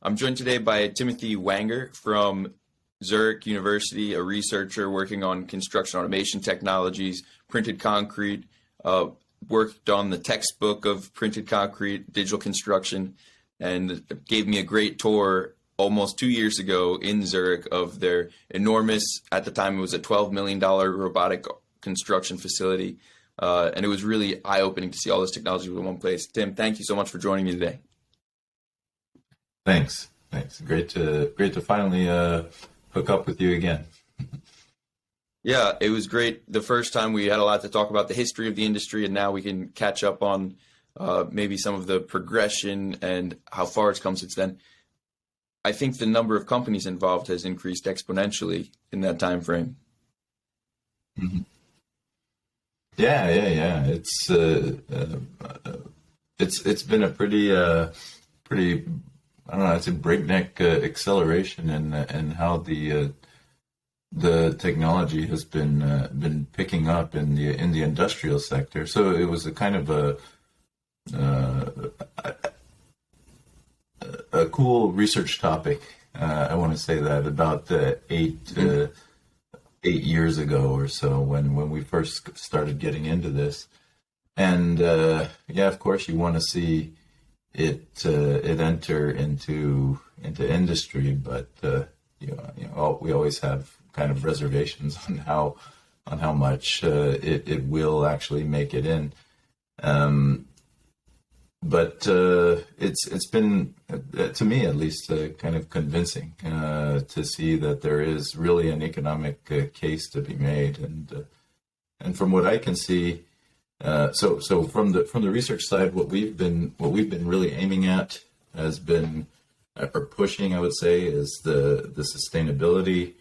I'm joined today by Timothy Wangler from Zurich University, a researcher working on construction automation technologies, printed concrete, worked on the textbook of printed concrete, digital construction, and gave me a great tour almost 2 years ago in Zurich of their enormous, at the time it was a $12 million robotic construction facility. And it was really eye-opening to see all this technology in one place. Tim, thank you so much for joining me today. Thanks. Great to finally hook up with you again. Yeah, it was great. The first time we had a lot to talk about the history of the industry, and now we can catch up on maybe some of the progression and how far it's come since then. I think the number of companies involved has increased exponentially in that time frame. Mm-hmm. Yeah. It's been a pretty I don't know. It's a breakneck acceleration in how the technology has been picking up in the industrial sector. So it was a kind of a cool research topic. I want to say that about 8 years ago or so when we first started getting into this. And of course you want to see it enter into industry, but we always have kind of reservations on how much it will actually make it in. But it's been, to me at least, kind of convincing to see that there is really an economic case to be made, and from what I can see, so from the research side, what we've been really aiming at has been, or pushing, I would say, is the sustainability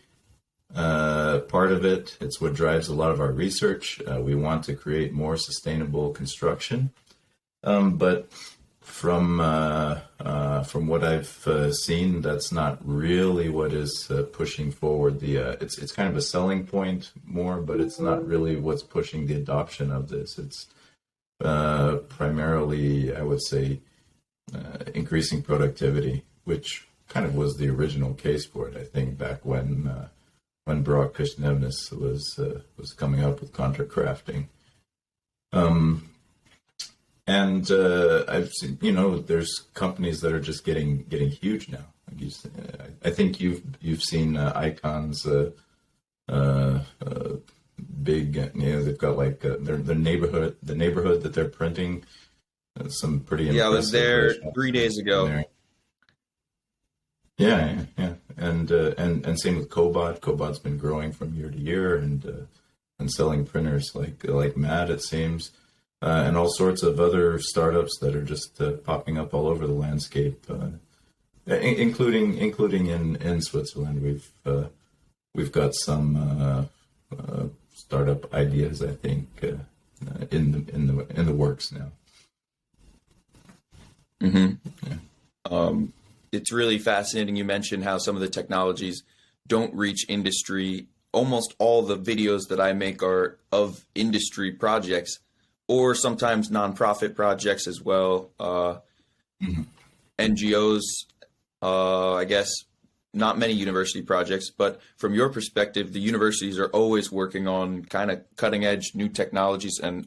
part of it. It's what drives a lot of our research. We want to create more sustainable construction. But from what I've seen, that's not really what is pushing forward it's kind of a selling point more, but it's not really what's pushing the adoption of this. It's primarily, I would say, increasing productivity, which kind of was the original case for it, I think, back when Barak Kushnevnis was coming up with contract crafting. And I've seen, there's companies that are just getting huge now. I think you've seen Icon's big. They've got like their neighborhood, the neighborhood that they're printing. Some pretty impressive. Yeah, I was there 3 days ago. Yeah, and same with Cobot. Cobot's been growing from year to year and selling printers like mad, it seems. And all sorts of other startups that are just popping up all over the landscape, including in Switzerland. We've got some startup ideas, I think, in the works now. Mm-hmm. Yeah. It's really fascinating. You mentioned how some of the technologies don't reach industry. Almost all the videos that I make are of industry projects, or sometimes nonprofit projects as well. NGOs, I guess, not many university projects, but from your perspective, the universities are always working on kind of cutting edge new technologies, and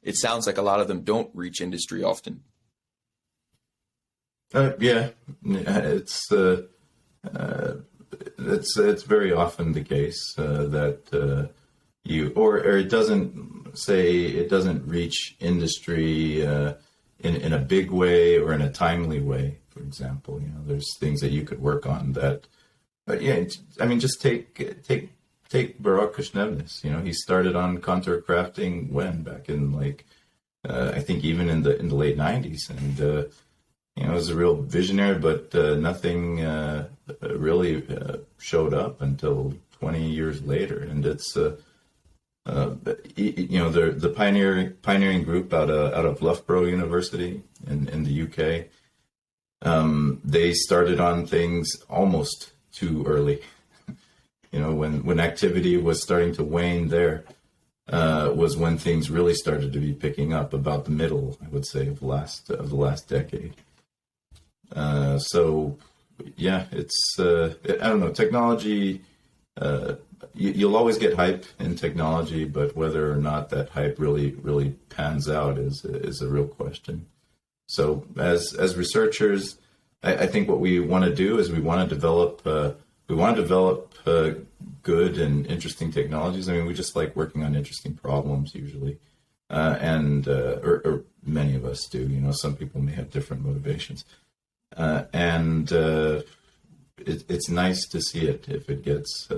it sounds like a lot of them don't reach industry often. It's very often the case that it doesn't reach industry in a big way or in a timely way. For example, there's things that you could work on that. But just take Barak Kushnevnis. He started on contour crafting back in I think even in the late 90s, and he was a real visionary, but nothing really showed up until 20 years later, and it's. The pioneering group out of Loughborough University in the UK, they started on things almost too early. When activity was starting to wane there, was when things really started to be picking up about the middle, I would say, of the last decade. So yeah, it's I don't know, technology. You'll always get hype in technology, but whether or not that hype really pans out is a real question. So as researchers, I think what we want to do is we want to develop good and interesting technologies. I mean, we just like working on interesting problems usually, or many of us do. You know, some people may have different motivations, and it's nice to see it if it gets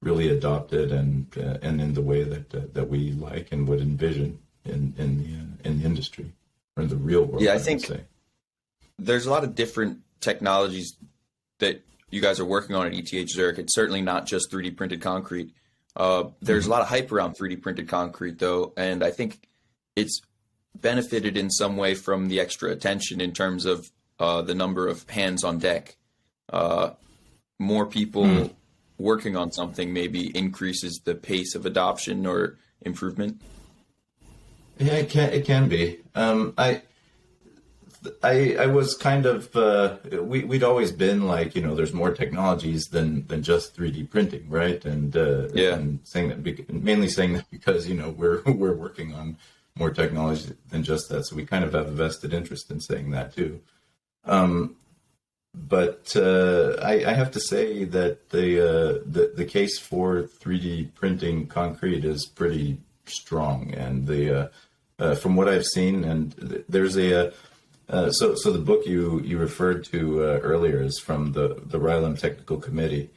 really adopted and in the way that we like and would envision in the industry or in the real world. Yeah, I think there's a lot of different technologies that you guys are working on at ETH Zurich. It's certainly not just 3D printed concrete. There's a lot of hype around 3D printed concrete, though, and I think it's benefited in some way from the extra attention in terms of the number of hands on deck. More people working on something maybe increases the pace of adoption or improvement. Yeah, it can be. I was kind of we'd always been like, you know, there's more technologies than just 3D printing, right? And and saying that mainly saying that because, you know, we're working on more technology than just that, so we kind of have a vested interest in saying that too. But I have to say that the case for 3D printing concrete is pretty strong, and from what I've seen, and there's so the book you referred to earlier is from the RILEM Technical Committee.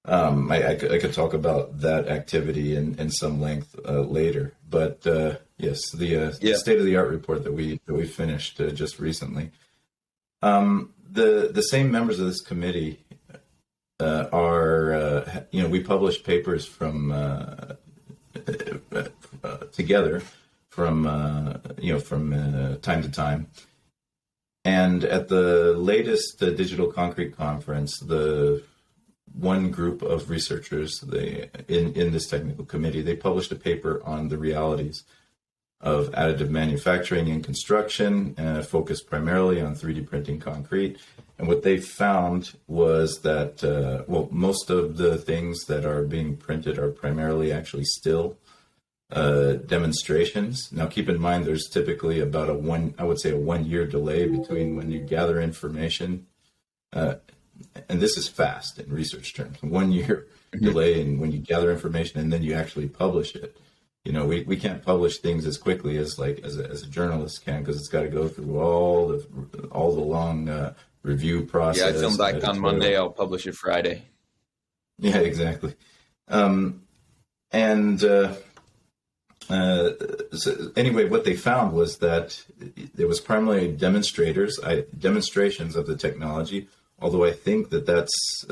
I could talk about that activity in some length later, but yes, the state of the art report that we finished just recently. The same members of this committee are, you know, we publish papers from together from time to time. And at the latest Digital Concrete Conference, the one group of researchers in this technical committee, they published a paper on the realities of additive manufacturing and construction, focused primarily on 3D printing concrete. And what they found was that, most of the things that are being printed are primarily actually still demonstrations. Now, keep in mind, there's typically about a 1 year delay between when you gather information, and this is fast in research terms, 1 year delay in when you gather information and then you actually publish it. You know, we can't publish things as quickly as a journalist can, because it's got to go through all the long review process. Yeah, I filmed back on Monday. I'll publish it Friday. Yeah, exactly. So anyway, what they found was that it was primarily demonstrations of the technology. Although I think that's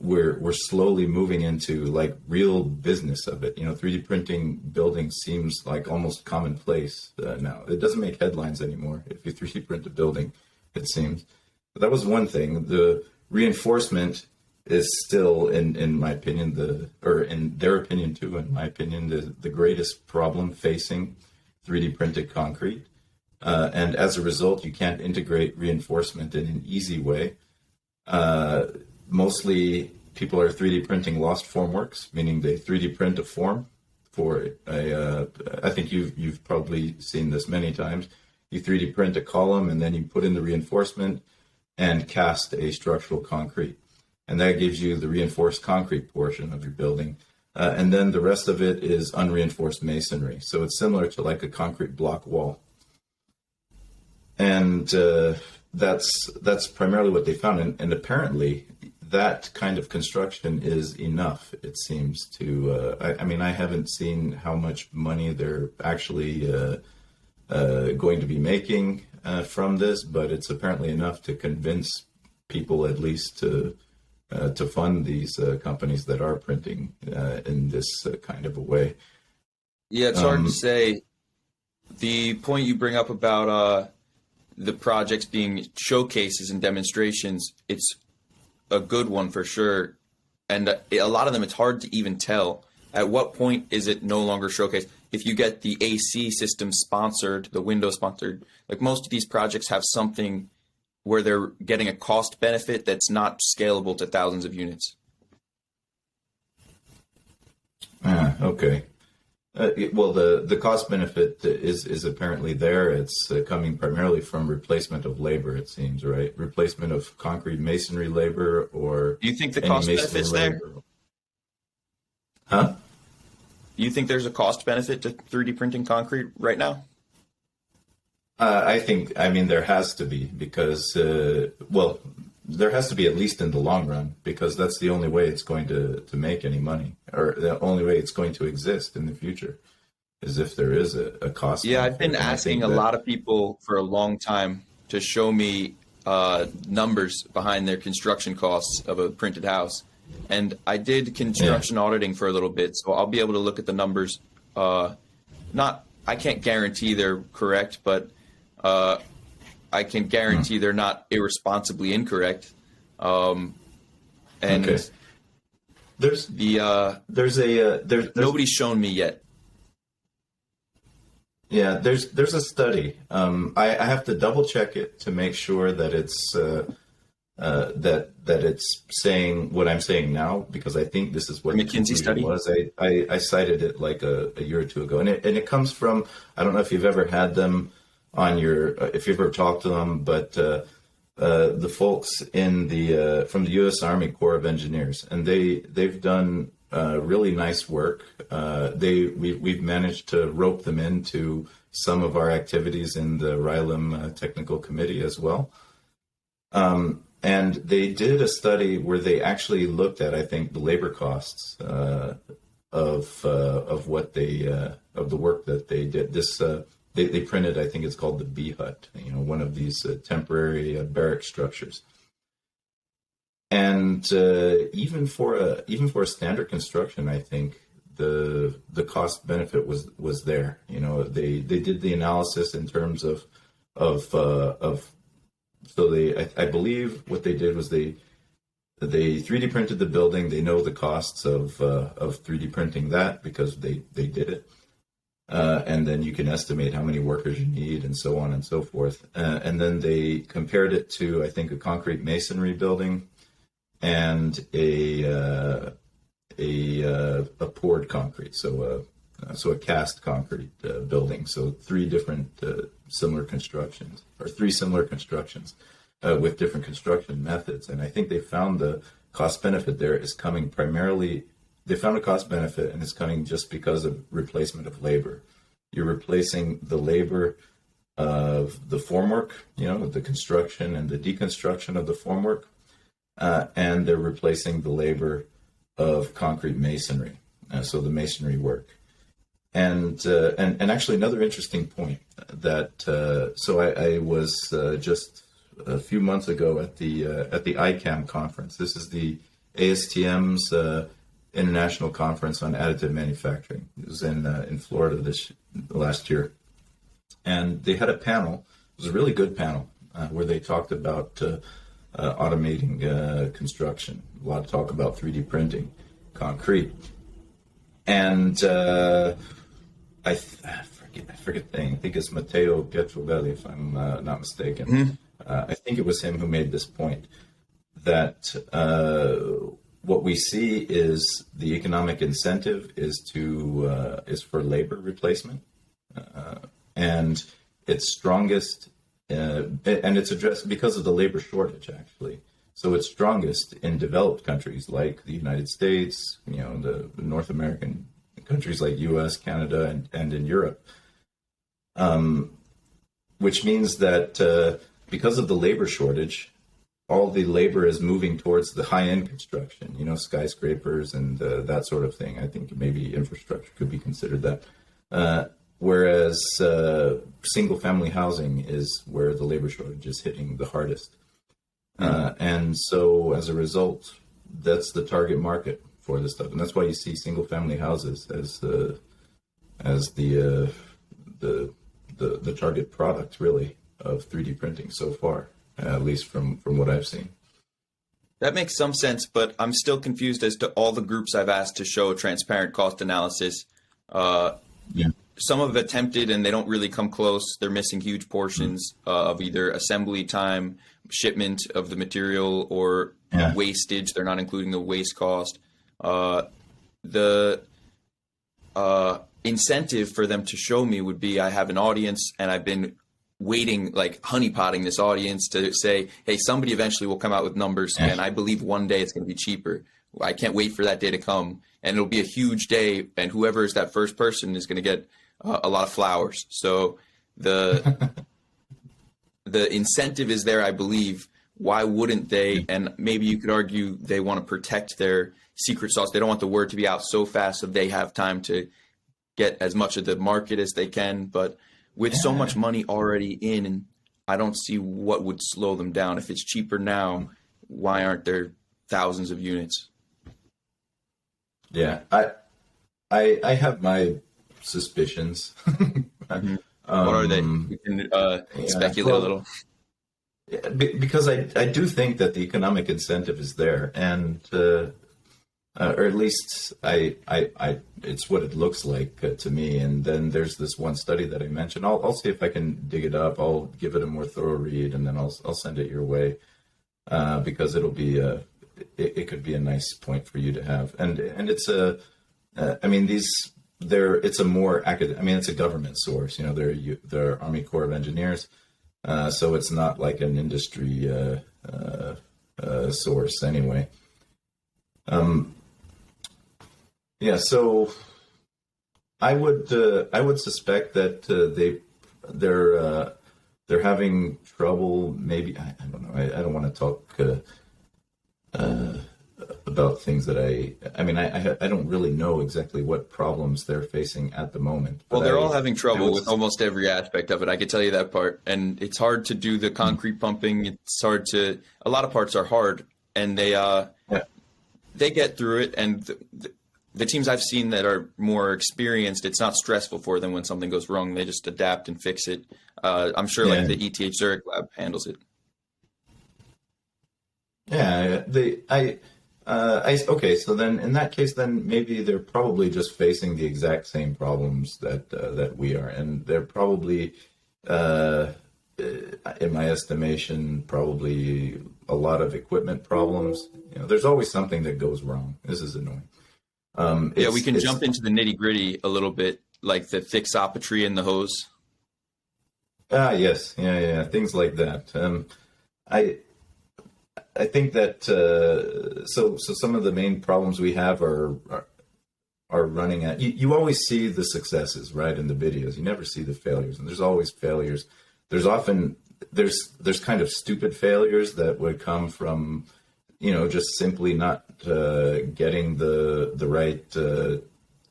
we're slowly moving into like real business of it. You know, 3D printing buildings seems like almost commonplace now. It doesn't make headlines anymore if you 3D print a building, it seems. But that was one thing. The reinforcement is still, in my opinion, or in their opinion too, in my opinion, the greatest problem facing 3D printed concrete. And as a result, you can't integrate reinforcement in an easy way. Mostly people are 3D printing lost formworks, meaning they 3D print a form for I think you've probably seen this many times. You 3D print a column and then you put in the reinforcement and cast a structural concrete. And that gives you the reinforced concrete portion of your building. And then the rest of it is unreinforced masonry. So it's similar to like a concrete block wall. And that's primarily what they found. And apparently that kind of construction is enough, it seems to, I mean, I haven't seen how much money they're actually going to be making from this, but it's apparently enough to convince people at least to fund these companies that are printing in this kind of a way. Yeah, it's hard to say. The point you bring up about the projects being showcases and demonstrations, it's a good one for sure. And a lot of them, it's hard to even tell at what point is it no longer showcased. If you get the AC system sponsored, the window sponsored, like most of these projects have something where they're getting a cost benefit that's not scalable to thousands of units. Okay. Well, the cost benefit is apparently there. It's coming primarily from replacement of labor, it seems, right? Replacement of concrete masonry labor, or Do you think the any cost masonry benefit's there? labor. Huh? Do you think there's a cost benefit to 3D printing concrete right now? I mean, there has to be because, well, there has to be at least in the long run, because that's the only way it's going to make any money, or the only way it's going to exist in the future is if there is a cost. Yeah, I've been benefit. And I asking think a that- lot of people for a long time to show me numbers behind their construction costs of a printed house. And I did construction auditing for a little bit, so I'll be able to look at the numbers. I can't guarantee they're correct, but I can guarantee they're not irresponsibly incorrect. And Okay. There's nobody's shown me yet. Yeah, there's a study. I have to double check it to make sure that it's that it's saying what I'm saying now, because I think this is what A the McKinsey study? was. I cited it like a year or two ago, and it comes from, I don't know if you've ever had them on your, if you've ever talked to them, but the folks in the from the U.S. Army Corps of Engineers, and they've done really nice work. We've managed to rope them into some of our activities in the RILEM Technical Committee as well. And they did a study where they actually looked at, I think, the labor costs of what they of the work that they did. They printed, I think it's called the B hut, one of these temporary barrack structures. And even for a standard construction, I think the cost benefit was there. They did the analysis in terms of so I believe what they did was they 3D printed the building. They know the costs of 3D printing that because they did it. And then you can estimate how many workers you need and so on and so forth. And then they compared it to, I think, a concrete masonry building and a poured concrete, so a cast concrete building. So three similar constructions with different construction methods. And I think they found the cost benefit there is coming primarily. They found a cost benefit, and it's coming just because of replacement of labor. You're replacing the labor of the formwork, the construction and the deconstruction of the formwork, and they're replacing the labor of concrete masonry, so the masonry work. And actually another interesting point that so I was just a few months ago at the ICAM conference. This is the ASTM's International Conference on Additive Manufacturing. It was in Florida last year, and they had a panel. It was a really good panel where they talked about automating construction. A lot of talk about 3D printing concrete, and I forget the name. I think it's Matteo Pietrovelli, if I'm not mistaken. Mm-hmm. I think it was him who made this point that what we see is the economic incentive is for labor replacement, and it's strongest, and it's addressed because of the labor shortage, actually. So it's strongest in developed countries like the United States, the North American countries like U.S., Canada, and in Europe, which means that because of the labor shortage, all the labor is moving towards the high-end construction, skyscrapers and that sort of thing. I think maybe infrastructure could be considered that. Whereas single-family housing is where the labor shortage is hitting the hardest. And so as a result, that's the target market for this stuff. And that's why you see single-family houses as the target product, really, of 3D printing so far. At least from what I've seen. That makes some sense, but I'm still confused as to all the groups I've asked to show a transparent cost analysis. some have attempted and they don't really come close. They're missing huge portions of either assembly time, shipment of the material, or wastage. They're not including the waste cost. The incentive for them to show me would be, I have an audience and I've been waiting, like honeypotting this audience to say, hey, somebody eventually will come out with numbers and I believe one day it's going to be cheaper. I can't wait for that day to come, and it'll be a huge day, and whoever is that first person is going to get a lot of flowers. So the incentive is there, I believe. Why wouldn't they? And maybe you could argue they want to protect their secret sauce. They don't want the word to be out so fast that they have time to get as much of the market as they can. But with so much money already in, I don't see what would slow them down. If it's cheaper now, why aren't there thousands of units? Yeah, I have my suspicions. What are they? We can speculate a little. Because I do think that the economic incentive is there, and or at least it's what it looks like to me. And then there's this one study that I mentioned. I'll see if I can dig it up. I'll give it a more thorough read, and then I'll send it your way, because it'll be it could be a nice point for you to have. And it's it's a more it's a government source. They're Army Corps of Engineers. So it's not like an industry source anyway. So I would suspect that they're having trouble. Maybe I don't know. I don't want to talk about things that I don't really know exactly what problems they're facing at the moment. Well, they're all having trouble with almost every aspect of it. I could tell you that part. And it's hard to do the concrete pumping. It's hard to, a lot of parts are hard, and they get through it. And the teams I've seen that are more experienced, it's not stressful for them when something goes wrong. They just adapt and fix it. I'm sure like the ETH Zurich lab handles it. Yeah, okay. So then, in that case, then maybe they're probably just facing the exact same problems that we are, and they're probably, in my estimation, probably a lot of equipment problems. There's always something that goes wrong. This is annoying. We can jump into the nitty gritty a little bit, like the fixometry in the hose. Yes, yeah, things like that. I think that so some of the main problems we have are running at. You always see the successes, right, in the videos. You never see the failures, and there's always failures. There's kind of stupid failures that would come from just simply not getting the right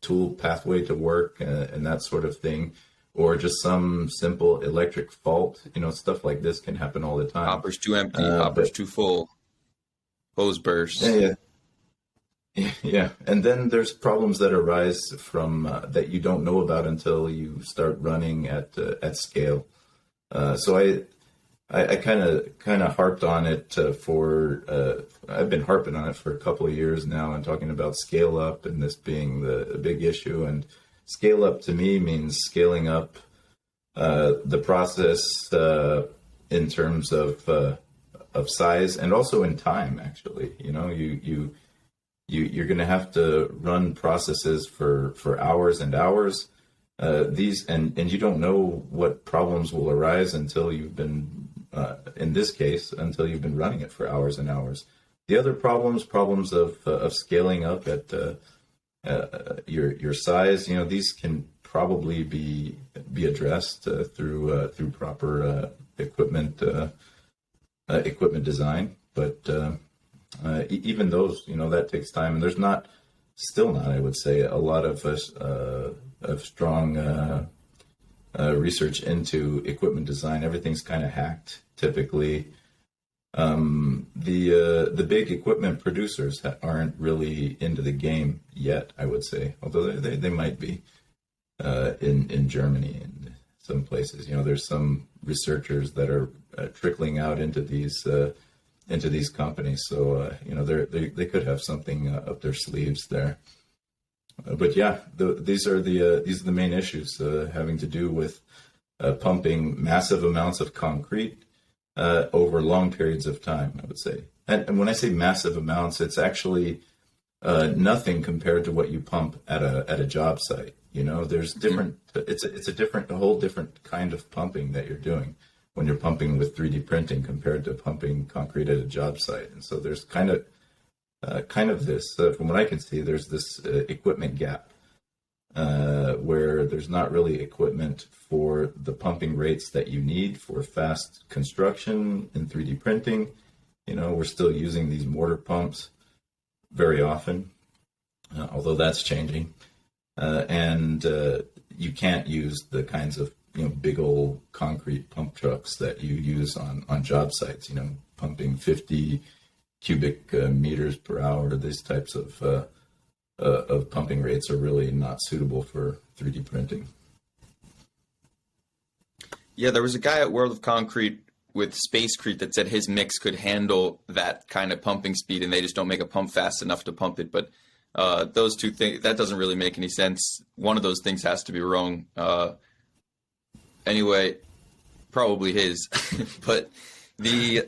tool pathway to work and that sort of thing. Or just some simple electric fault, stuff like this can happen all the time. Hopper's too empty, hopper's too full, hose bursts. Yeah. And then there's problems that arise from that you don't know about until you start running at scale. So I kind of harped on it I've been harping on it for a couple of years now and talking about scale up and this being the big issue. And scale up to me means scaling up the process in terms of size and also in time. Actually, you're going to have to run processes for hours and hours. And you don't know what problems will arise until you've been in this case until you've been running it for hours and hours. The other problems of scaling up at your size, these can probably be addressed through proper equipment design. But even those, that takes time, and there's still not, I would say, a lot of strong research into equipment design. Everything's kind of hacked typically. The big equipment producers aren't really into the game yet, I would say, although they might be in Germany and some places. There's some researchers that are trickling out into these companies, so they could have something up their sleeves there. But yeah, these are the main issues having to do with pumping massive amounts of concrete over long periods of time, I would say. And when I say massive amounts, it's actually nothing compared to what you pump at a job site. You know, there's different. It's a whole different kind of pumping that you're doing when you're pumping with 3D printing compared to pumping concrete at a job site. And so there's kind of this, from what I can see, there's this equipment gap where there's not really equipment for the pumping rates that you need for fast construction in 3D printing. You know, we're still using these mortar pumps very often, although that's changing. And you can't use the kinds of, you know, big old concrete pump trucks that you use on job sites, you know, pumping 50 cubic meters per hour. These types of pumping rates are really not suitable for 3D printing. Yeah, there was a guy at World of Concrete with Spacecrete that said his mix could handle that kind of pumping speed, and they just don't make a pump fast enough to pump it. But those two things, that doesn't really make any sense. One of those things has to be wrong. Anyway, probably his. But the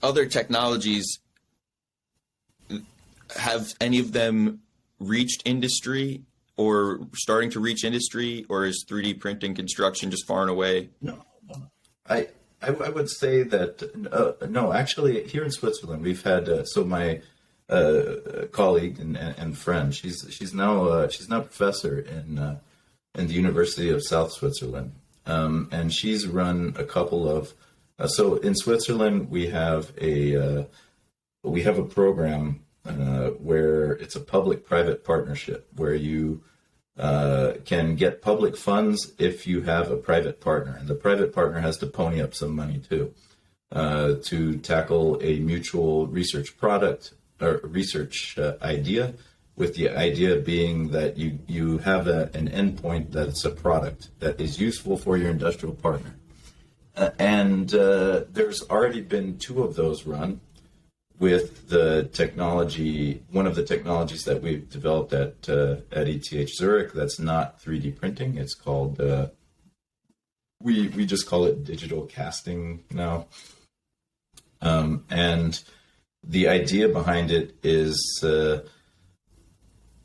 other technologies, have any of them reached industry or starting to reach industry, or is 3D printing construction just far and away? No, I would say that no. Actually, here in Switzerland, we've had so my colleague and friend. She's now a professor in the University of South Switzerland, and she's run a couple of. So in Switzerland, we have a program where it's a public-private partnership where you can get public funds if you have a private partner, and the private partner has to pony up some money too to tackle a mutual research product or research idea, with the idea being that you have an endpoint that's a product that is useful for your industrial partner. And there's already been 2 of those run with the technology, one of the technologies that we've developed at ETH Zurich that's not 3D printing. It's called, we just call it digital casting now. And the idea behind it is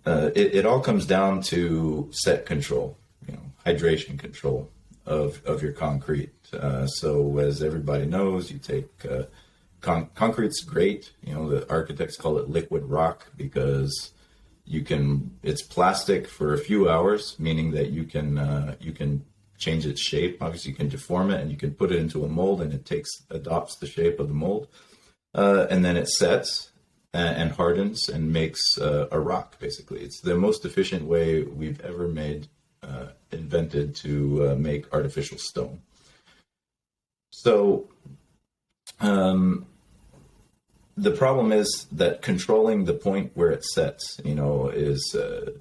it all comes down to set control, you know, hydration control of your concrete. So as everybody knows, you take concrete's great. You know, the architects call it liquid rock because it's plastic for a few hours, meaning that you can change its shape. Obviously, you can deform it and you can put it into a mold, and it adopts the shape of the mold, and then it sets and hardens and makes a rock. Basically, it's the most efficient way we've ever invented to make artificial stone. So the problem is that controlling the point where it sets, you know, is the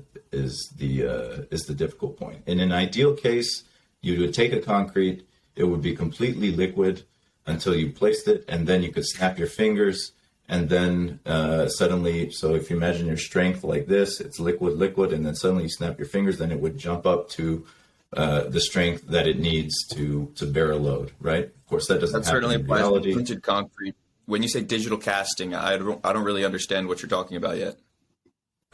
difficult point. In an ideal case, you would take a concrete, it would be completely liquid until you placed it, and then you could snap your fingers, and then suddenly, so if you imagine your strength like this, it's liquid, and then suddenly you snap your fingers, then it would jump up to the strength that it needs to bear a load, right? Of course, that doesn't happen certainly in applies reality. to printed concrete. When you say digital casting, I don't really understand what you're talking about yet.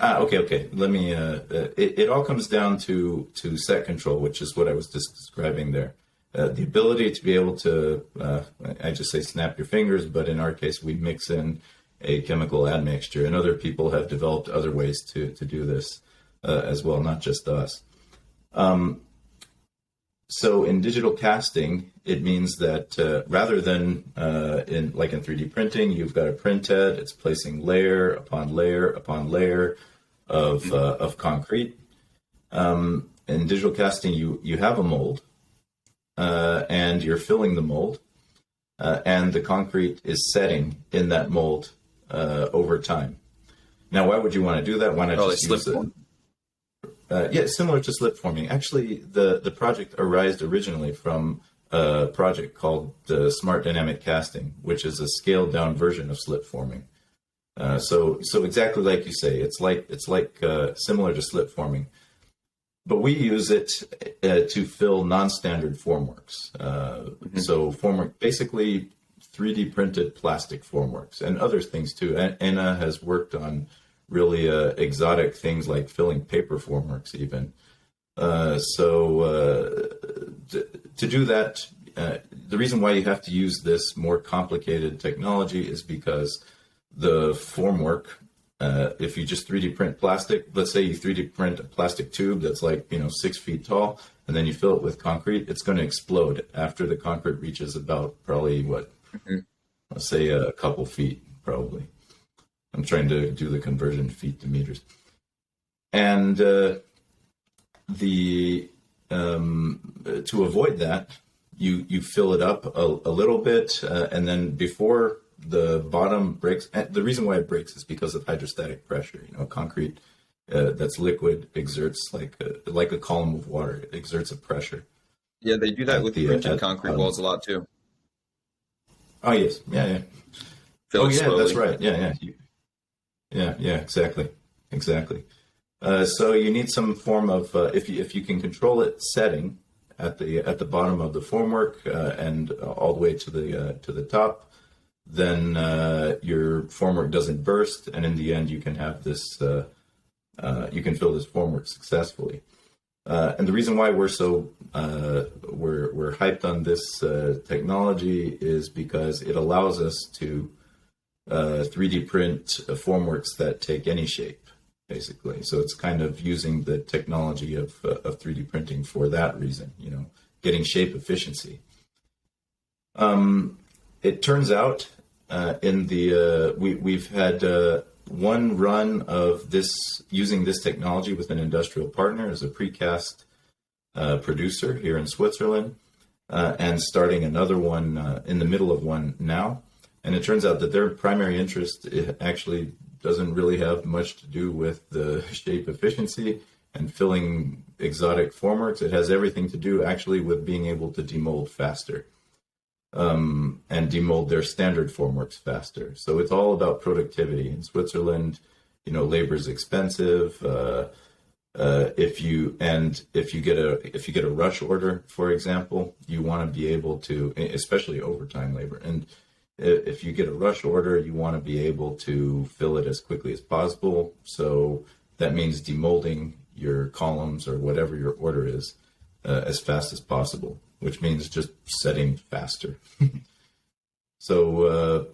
Okay. Let me. It all comes down to set control, which is what I was just describing there. The ability to be able to, I just say snap your fingers, but in our case, we mix in a chemical admixture, and other people have developed other ways to do this as well, not just us. So in digital casting, it means that rather than in 3D printing, you've got a print head, it's placing layer upon layer upon layer of concrete. In digital casting, you have a mold, and you're filling the mold, and the concrete is setting in that mold over time. Now, why would you want to do that? Why not just use it? Yeah, similar to slip forming. Actually, the project arose originally from a project called Smart Dynamic Casting, which is a scaled down version of slip forming. So exactly like you say, it's like similar to slip forming, but we use it to fill non-standard formworks. So formwork, basically 3D printed plastic formworks and other things too. Anna has worked on really exotic things like filling paper formworks even. To do that, the reason why you have to use this more complicated technology is because the formwork, if you just 3D print plastic, let's say you 3D print a plastic tube that's like, 6 feet tall, and then you fill it with concrete, it's going to explode after the concrete reaches about probably let's say a couple feet, probably. I'm trying to do the conversion feet to meters. And to avoid that, you fill it up a little bit, and then before the bottom breaks, and the reason why it breaks is because of hydrostatic pressure. Concrete that's liquid exerts like a column of water. It exerts a pressure. Yeah, they do that with printed concrete walls a lot too. Oh yes, yeah. Slowly. That's right. Yeah, exactly. So you need some form of if you can control it setting at the bottom of the formwork and all the way to the top, then your formwork doesn't burst, and in the end you can have this you can fill this formwork successfully. And the reason why we're hyped on this technology is because it allows us to 3D print formworks that take any shape, basically. So it's kind of using the technology of 3D printing for that reason, getting shape efficiency. It turns out we've had one run of this using this technology with an industrial partner as a precast producer here in Switzerland, and starting another one in the middle of one now. And it turns out that their primary interest actually doesn't really have much to do with the shape efficiency and filling exotic formworks. It has everything to do actually with being able to demold faster, and demold their standard formworks faster. So it's all about productivity. In Switzerland, labor is expensive. If you get a rush order, for example, you want to be able to, especially overtime labor, and if you get a rush order, you want to be able to fill it as quickly as possible. So that means demolding your columns or whatever your order is as fast as possible, which means just setting faster. So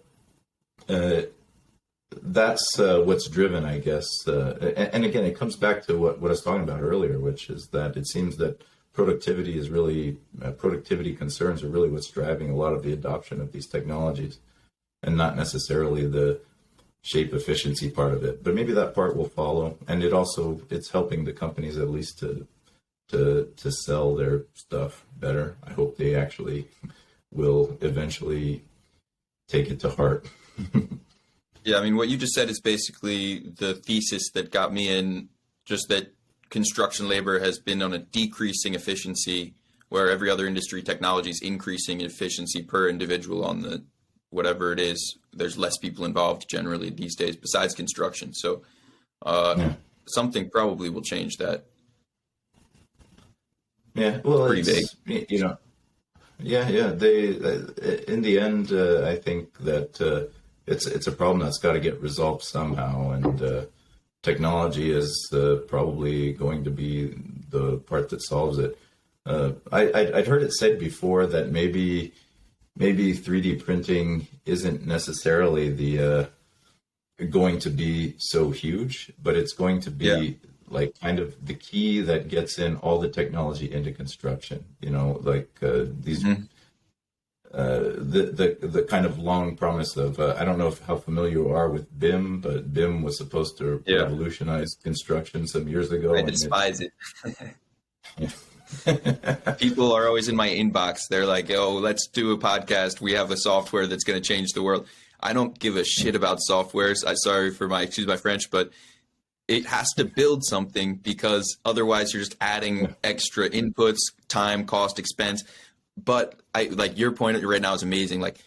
that's what's driven, I guess. And again, it comes back to what I was talking about earlier, which is that it seems that productivity concerns are really what's driving a lot of the adoption of these technologies, and not necessarily the shape efficiency part of it. But maybe that part will follow, and it's helping the companies at least to sell their stuff better. I hope they actually will eventually take it to heart. Yeah, I mean, what you just said is basically the thesis that got me in, just that construction labor has been on a decreasing efficiency, where every other industry technology is increasing efficiency per individual on the whatever it is. There's less people involved generally these days besides construction. So something probably will change that. Yeah, well, pretty big. Yeah. They in the end, I think that it's a problem that's got to get resolved somehow, and technology is probably going to be the part that solves it. I'd heard it said before that maybe 3D printing isn't necessarily going to be so huge, but it's going to be like kind of the key that gets in all the technology into construction. These. The kind of long promise of I don't know how familiar you are with BIM, but BIM was supposed to revolutionize construction some years ago. I despise it. People are always in my inbox. They're like, "Oh, let's do a podcast. We have a software that's going to change the world." I don't give a shit about softwares. Excuse my French, but it has to build something, because otherwise you're just adding extra inputs, time, cost, expense. But like your point right now is amazing. Like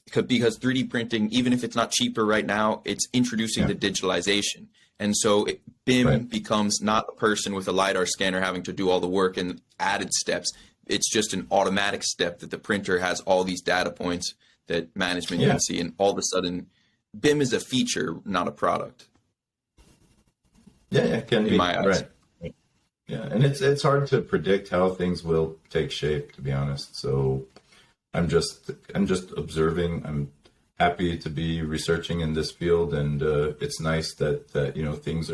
because 3D printing, even if it's not cheaper right now, it's introducing the digitalization. And so BIM becomes not a person with a LiDAR scanner having to do all the work and added steps. It's just an automatic step that the printer has all these data points that management can see. And all of a sudden, BIM is a feature, not a product. Yeah, it can be. My eyes. Right. Yeah, and it's hard to predict how things will take shape, to be honest. So I'm just observing. I'm happy to be researching in this field, and it's nice that things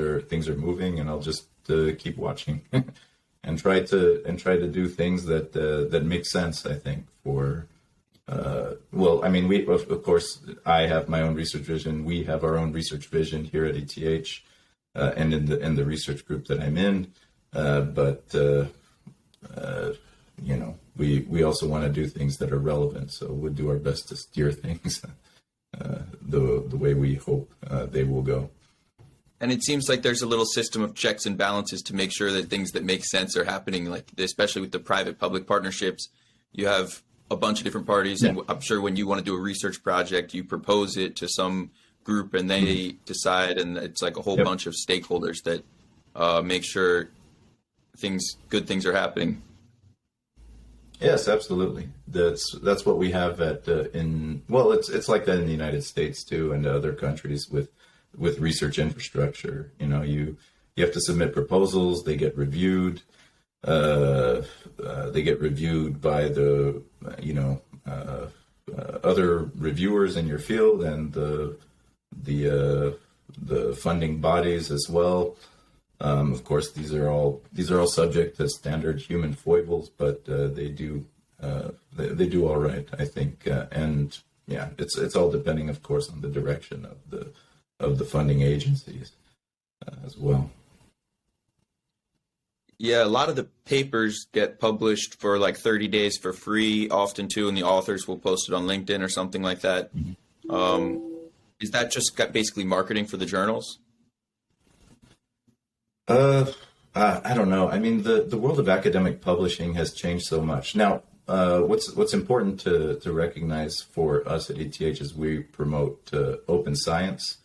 are moving, and I'll just keep watching and try to do things that make sense. I think for we of course I have my own research vision. We have our own research vision here at ETH, and in the research group that I'm in, we also want to do things that are relevant. So we'll do our best to steer things the way we hope they will go. And it seems like there's a little system of checks and balances to make sure that things that make sense are happening, like especially with the private-public partnerships. You have a bunch of different parties, and I'm sure when you want to do a research project, you propose it to some group and they decide, and it's like a whole bunch of stakeholders that make sure good things are happening. Yes, absolutely. That's what we have it's like that in the United States too, and other countries with research infrastructure. You have to submit proposals, they get reviewed. They get reviewed by the other reviewers in your field and the funding bodies as well. Of course, these are all subject to standard human foibles, but they do all right, I think. And yeah, it's all depending, of course, on the direction of the funding agencies as well. Yeah, a lot of the papers get published for like 30 days for free, often too, and the authors will post it on LinkedIn or something like that. Is that just basically marketing for the journals? I don't know. I mean, the world of academic publishing has changed so much. Now, what's important to recognize for us at ETH is we promote open science,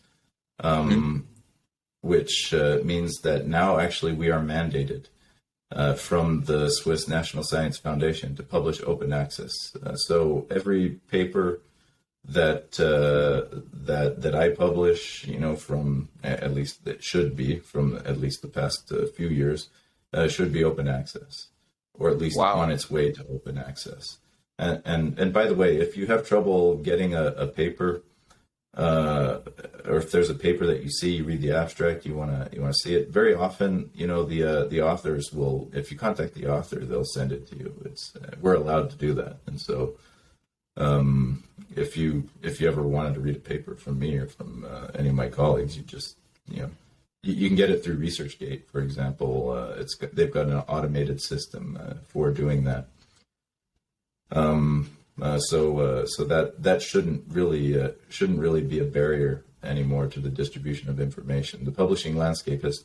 which means that now actually we are mandated from the Swiss National Science Foundation to publish open access. So every paper that I publish, from at least it should be from at least the past few years, should be open access, or at least on its way to open access. And by the way, if you have trouble getting a paper, or if there's a paper that you see, you read the abstract, you want to see it. Very often, the authors will, if you contact the author, they'll send it to you. We're allowed to do that, and so if you ever wanted to read a paper from me or from any of my colleagues, you just you can get it through ResearchGate, for example. They've got an automated system for doing that. So that shouldn't really be a barrier anymore to the distribution of information. The publishing landscape has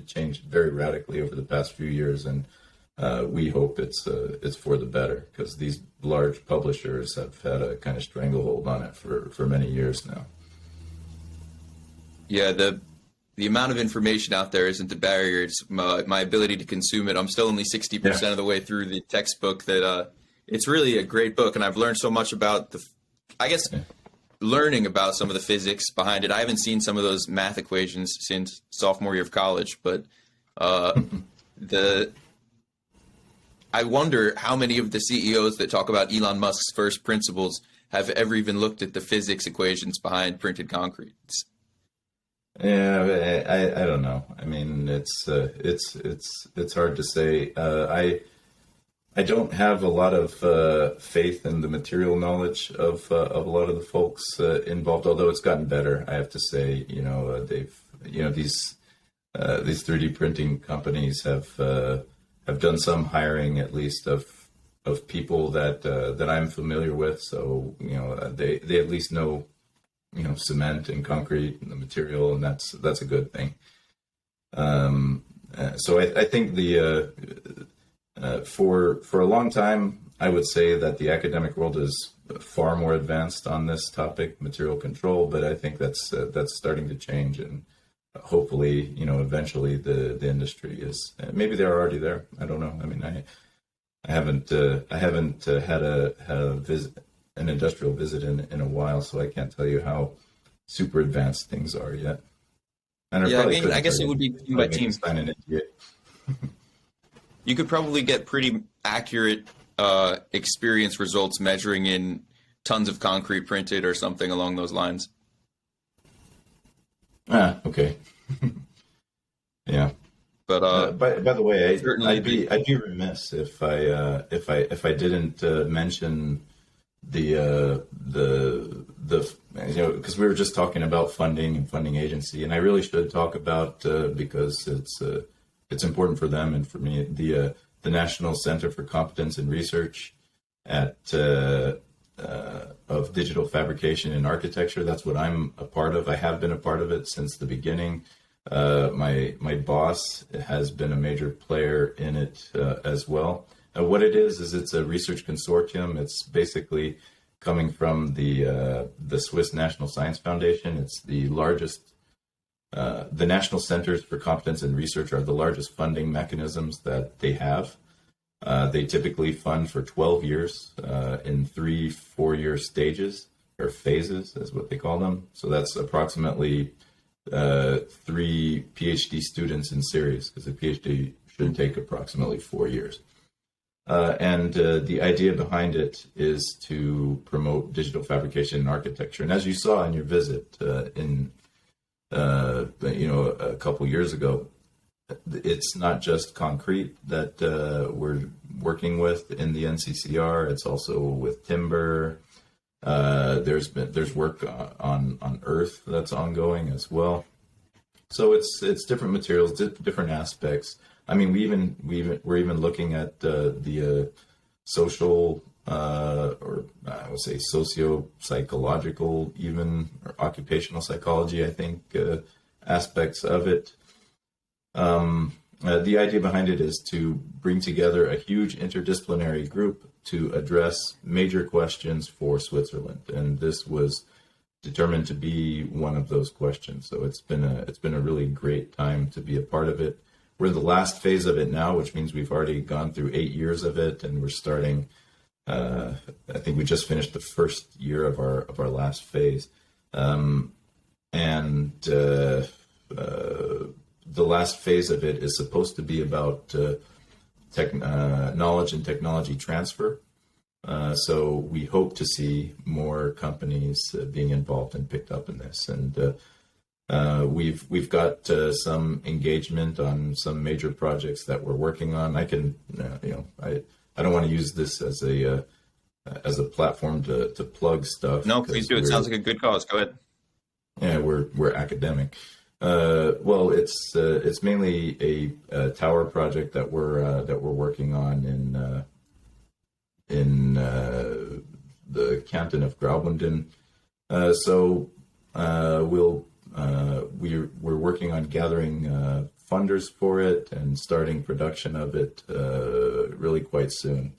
changed very radically over the past few years, and we hope it's for the better, because these large publishers have had a kind of stranglehold on it for many years now. Yeah, the amount of information out there isn't the barrier. It's my ability to consume it. I'm still only 60% of the way through the textbook. It's really a great book, and I've learned so much about learning about some of the physics behind it. I haven't seen some of those math equations since sophomore year of college, but I wonder how many of the CEOs that talk about Elon Musk's first principles have ever even looked at the physics equations behind printed concrete. Yeah, I don't know. I mean, it's hard to say. I don't have a lot of faith in the material knowledge of a lot of the folks involved, although it's gotten better, I have to say. These 3D printing companies have done some hiring, at least of people that I'm familiar with. So they at least know cement and concrete and the material, and that's a good thing. So I think for a long time, I would say that the academic world has far more advanced on this topic, material control, but I think that's starting to change, and hopefully, eventually the industry is. Maybe they're already there. I don't know. I mean, I haven't had a visit, an industrial visit in a while, so I can't tell you how super advanced things are yet. And Yeah, I mean, I guess it would be team by team. Sign an NDA. You could probably get pretty accurate experience results measuring in tons of concrete printed or something along those lines. Okay. Yeah. But by the way, certainly I'd be remiss if I didn't mention the because we were just talking about funding and funding agency, and I really should talk about because it's important for them and for me, the National Center for Competence and Research of Digital Fabrication and Architecture. That's what I'm a part of. I have been a part of it since the beginning. My boss has been a major player in it as well. What it is it's a research consortium. It's basically coming from the Swiss National Science Foundation. It's the largest. The National Centers for Competence and Research are the largest funding mechanisms that they have. They typically fund for 12 years in 3 4-year stages, or phases is what they call them. So that's approximately 3 PhD students in series, because a PhD should take approximately 4 years. And the idea behind it is to promote digital fabrication and architecture. And as you saw in your visit a couple years ago, it's not just concrete that we're working with in the NCCR. It's also with timber. There's work on earth that's ongoing as well. So it's different materials, different aspects. I mean, we're even looking at the social or I would say socio-psychological, even, or occupational psychology, I think, aspects of it. The idea behind it is to bring together a huge interdisciplinary group to address major questions for Switzerland, and this was determined to be one of those questions. So it's been a really great time to be a part of it. We're in the last phase of it now, which means we've already gone through 8 years of it, and we're starting. I think we just finished the first year of our last phase, the last phase of it is supposed to be about knowledge and technology transfer. So we hope to see more companies being involved and picked up in this. And we've got some engagement on some major projects that we're working on. I can, I don't want to use this as a platform to plug stuff. No, please do. It sounds like a good cause. Go ahead. Yeah, we're academic. Well, it's mainly a tower project that we're working on in the canton of Graubünden. So we're working on gathering funders for it and starting production of it really quite soon.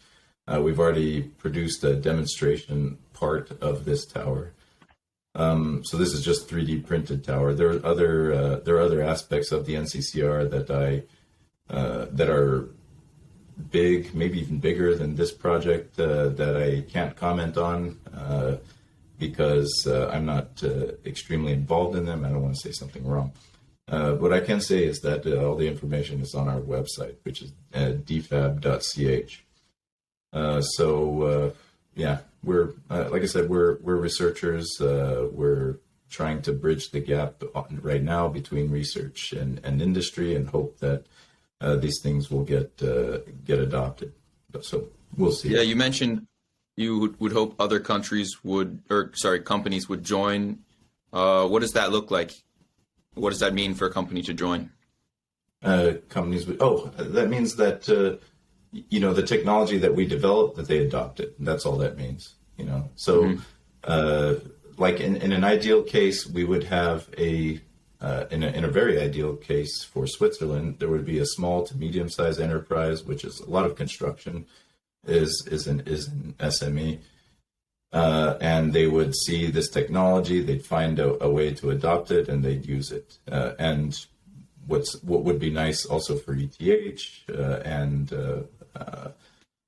We've already produced a demonstration part of this tower. So this is just 3D printed tower. There are other aspects of the NCCR that are big, maybe even bigger than this project that I can't comment on because I'm not extremely involved in them. I don't want to say something wrong. What I can say is that all the information is on our website, which is dfab.ch. Yeah, we're like I said, we're researchers. We're trying to bridge the gap right now between research and industry, and hope that these things will get adopted. So we'll see. Yeah, you mentioned you would hope other companies would join. What does that look like? What does that mean for a company to join? That means that the technology that we develop, that they adopt it. That's all that means. So like in an ideal case, we would have in a very ideal case for Switzerland, there would be a small to medium sized enterprise, which is a lot of construction, is an SME. and they would see this technology, they'd find a way to adopt it, and they'd use it. And what would be nice also for ETH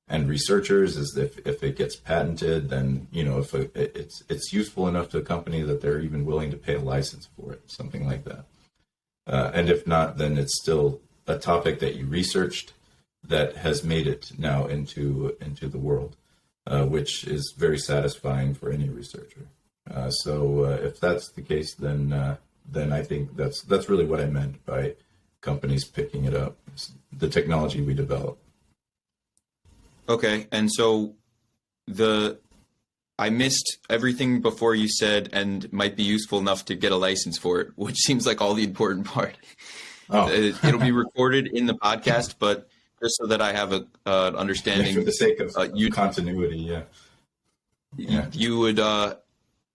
and researchers is if it gets patented, then if it's useful enough to a company that they're even willing to pay a license for it, something like that. And if not, then it's still a topic that you researched that has made it now into the world, which is very satisfying for any researcher. So if that's the case, then I think that's really what I meant by companies picking it up, the technology we develop. Okay, and so I missed everything before you said, and might be useful enough to get a license for it, which seems like all the important part. Oh. It'll be recorded in the podcast, but just so that I have an understanding. For the sake of continuity, yeah. You would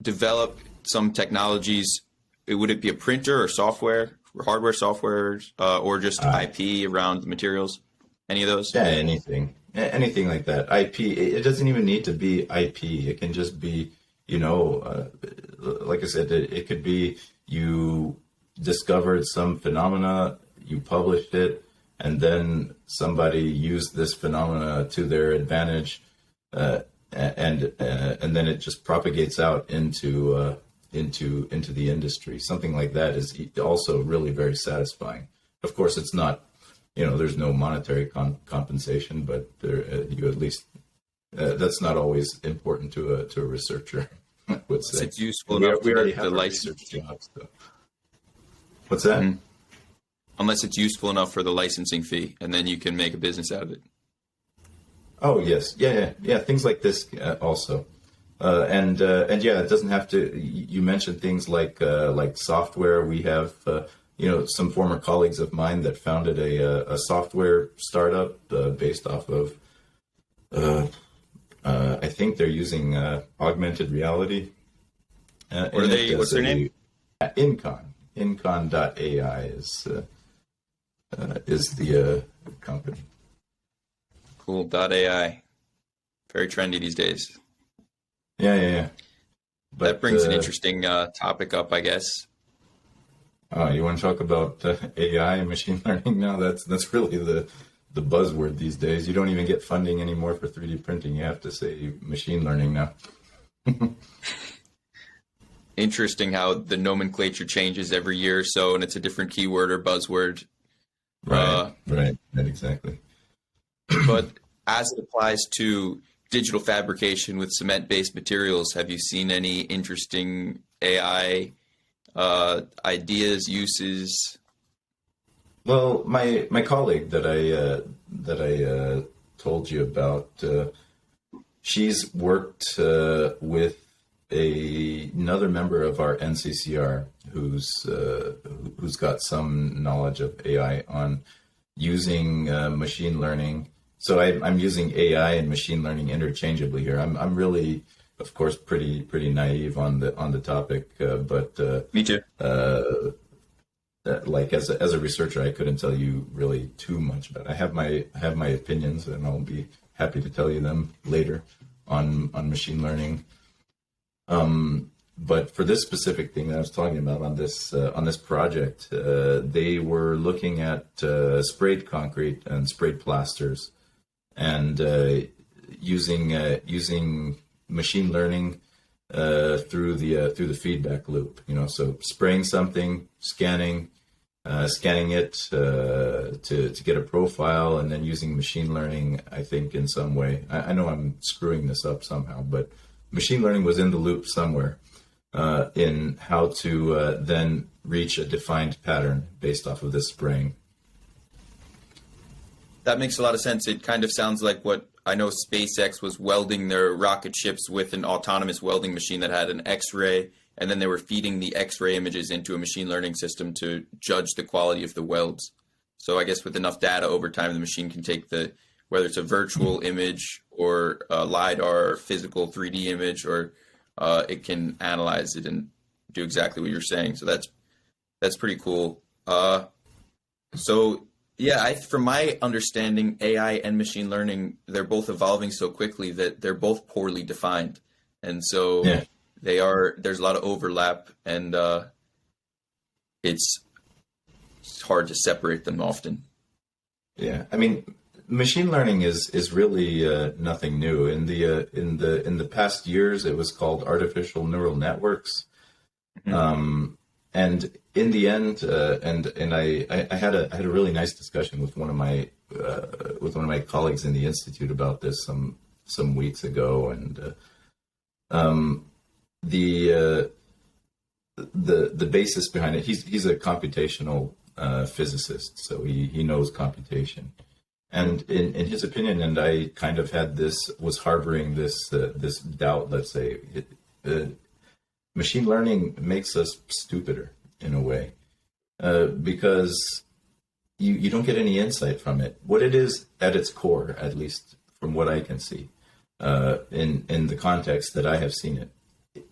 develop some technologies. Would it be a printer or software, hardware, software, or just IP around the materials? Any of those? Yeah, anything like that. IP. It doesn't even need to be IP. It can just be, like I said, it could be you discovered some phenomena, you published it, and then somebody used this phenomena to their advantage, and then it just propagates out into the industry. Something like that is also really very satisfying. Of course, it's not, there's no monetary compensation, but you at least that's not always important to a researcher. I would say it's useful enough. We already have a research job. So. What's that? Mm-hmm. Unless it's useful enough for the licensing fee, and then you can make a business out of it. Oh yes, yeah. Things like this also, and yeah, it doesn't have to. You mentioned things like software. We have some former colleagues of mine that founded a software startup based off of. I think they're using augmented reality. What's their name? Incon.ai is the company. Cool. .ai. Very trendy these days. Yeah. But that brings an interesting topic up, I guess. Oh, you want to talk about AI and machine learning now? That's really the buzzword these days. You don't even get funding anymore for 3D printing. You have to say machine learning now. Interesting how the nomenclature changes every year or so, and it's a different keyword or buzzword. Right, exactly. But as it applies to digital fabrication with cement-based materials, have you seen any interesting AI ideas, uses? Well, my colleague that I told you about, she's worked with another member of our NCCR who's got some knowledge of AI on using machine learning. So I'm using AI and machine learning interchangeably here. I'm really, of course, pretty naive on the topic, but Me too. Like as a researcher, I couldn't tell you really too much about it. I have my opinions, and I'll be happy to tell you them later on machine learning. But for this specific thing that I was talking about on this project, they were looking at sprayed concrete and sprayed plasters, and using machine learning through the feedback loop. So spraying something, scanning it to get a profile, and then using machine learning, I think, in some way. I know I'm screwing this up somehow, but machine learning was in the loop somewhere in how to then reach a defined pattern based off of this spraying. That makes a lot of sense. It kind of sounds like what I know SpaceX was welding their rocket ships with an autonomous welding machine that had an X-ray, and then they were feeding the X-ray images into a machine learning system to judge the quality of the welds. So I guess with enough data over time, the machine can take whether it's a virtual image or a LiDAR or physical 3D image, or it can analyze it and do exactly what you're saying. So that's pretty cool. So yeah, from my understanding, AI and machine learning, they're both evolving so quickly that they're both poorly defined. and so Yeah. there's a lot of overlap, and it's hard to separate them often. Yeah, I mean, machine learning is really nothing new. In the past years, it was called artificial neural networks. And in the end, and I had a really nice discussion with one of my colleagues in the institute about this some weeks ago, and the basis behind it. He's a computational physicist, so he knows computation. And in his opinion, and I kind of was harboring this doubt. Let's say, machine learning makes us stupider in a way, because you don't get any insight from it. What it is at its core, at least from what I can see, in the context that I have seen it,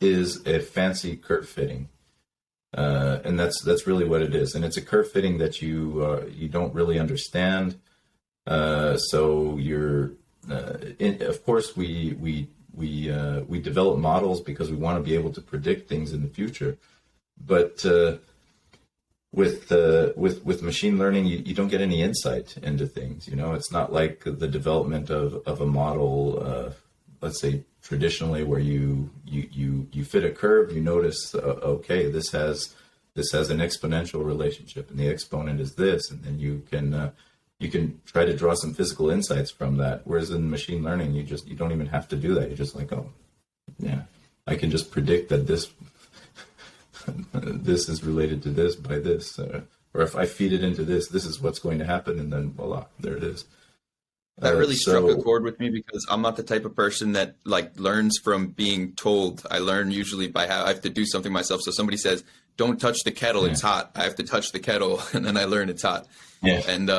is a fancy curve fitting. And that's really what it is. And it's a curve fitting that you don't really understand. So of course we develop models because we want to be able to predict things in the future. But with machine learning, you don't get any insight into things. It's not like the development of a model, let's say traditionally, where you fit a curve. You notice, okay, this has an exponential relationship, and the exponent is this, and then you can try to draw some physical insights from that. Whereas in machine learning, you don't even have to do that. You're just like, oh, yeah, I can just predict that this this is related to this by this, or if I feed it into this is what's going to happen, and then voila, there it is. That really struck a chord with me, because I'm not the type of person that learns from being told. I learn usually by how I have to do something myself. So somebody says, "Don't touch the kettle; it's hot." I have to touch the kettle, and then I learn it's hot. Yeah. And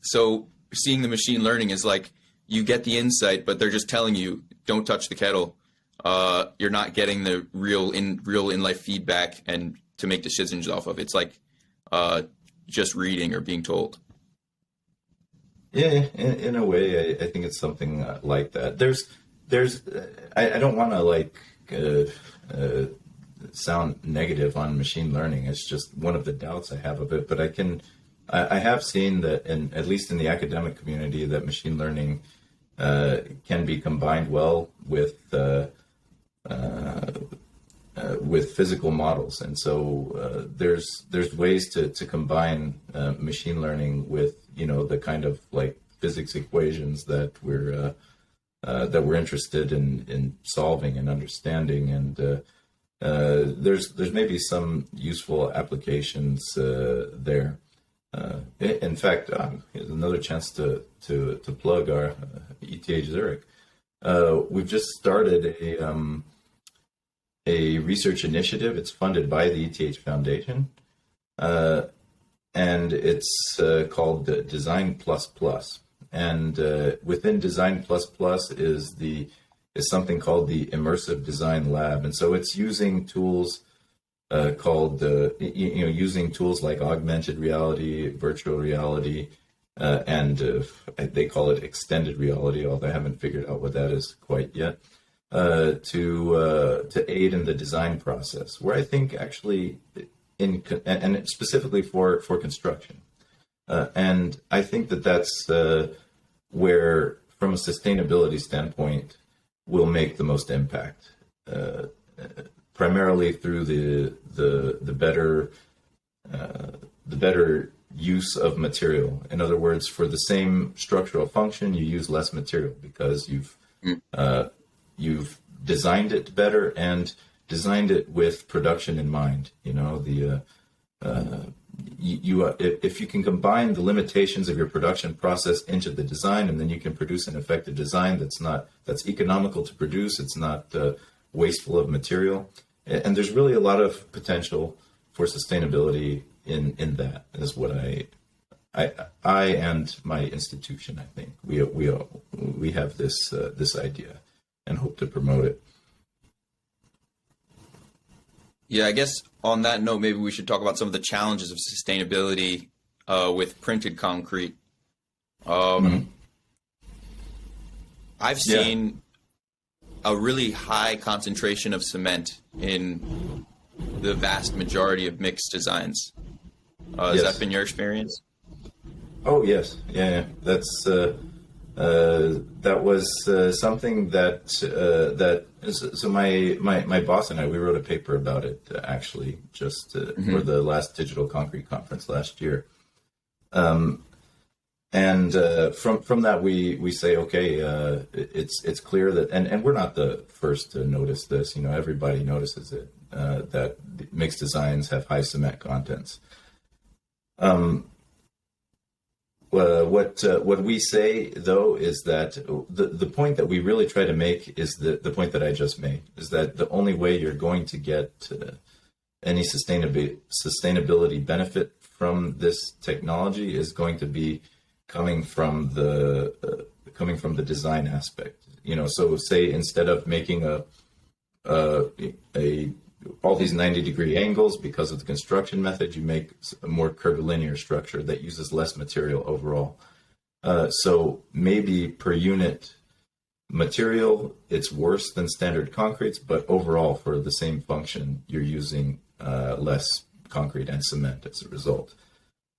so seeing the machine learning is like, you get the insight, but they're just telling you, "Don't touch the kettle." You're not getting the real in life feedback and to make decisions off of. It's like just reading or being told. Yeah, in a way, I think it's something like that. I don't want to sound negative on machine learning. It's just one of the doubts I have of it. But I have seen that, at least in the academic community, that machine learning can be combined well with physical models, and so there's ways to combine machine learning with the kind of physics equations that we're interested in solving and understanding, and there's maybe some useful applications there. In fact, here's another chance to plug our ETH Zurich. We've just started a research initiative. It's funded by the ETH Foundation, and it's called Design Plus Plus. And within Design Plus Plus is something called the Immersive Design Lab, and so it's using tools using tools like augmented reality, virtual reality, and they call it extended reality, although I haven't figured out what that is quite yet. To aid in the design process, where I think actually, and specifically for construction, and I think that's where, from a sustainability standpoint, will make the most impact. Primarily through the better use of material. In other words, for the same structural function, you use less material because you've designed it better and designed it with production in mind. If you can combine the limitations of your production process into the design, and then you can produce an effective design that's economical to produce. It's not wasteful of material, and there's really a lot of potential for sustainability in that. Is what I and my institution, I think we have this idea and hope to promote it. Yeah, I guess on that note, maybe we should talk about some of the challenges of sustainability with printed concrete. I've seen a really high concentration of cement in the vast majority of mixed designs. Has Yes. that been your experience? Oh yes, yeah. That's that was something that so my boss and I, we wrote a paper about it actually just for the last Digital Concrete conference last year. And from that we say, okay, it's clear that, and we're not the first to notice this. You know, everybody notices it, that mixed designs have high cement contents. What we say though is that the point that we really try to make is the point that I just made, is that the only way you're going to get any sustainability benefit from this technology is going to be coming from the design aspect. You know, so say instead of making all these 90-degree angles because of the construction method, you make a more curvilinear structure that uses less material overall. So maybe per unit material, it's worse than standard concretes, but overall for the same function, you're using less concrete and cement as a result.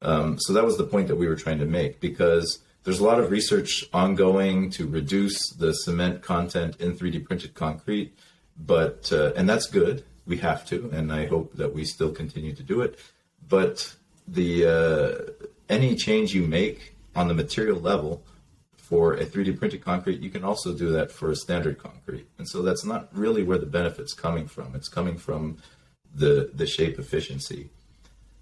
So that was the point that we were trying to make, because there's a lot of research ongoing to reduce the cement content in 3D printed concrete, but and that's good. We have to, and I hope that we still continue to do it. But the any change you make on the material level for a 3D printed concrete, you can also do that for a standard concrete. And so that's not really where the benefit's coming from. It's coming from the shape efficiency.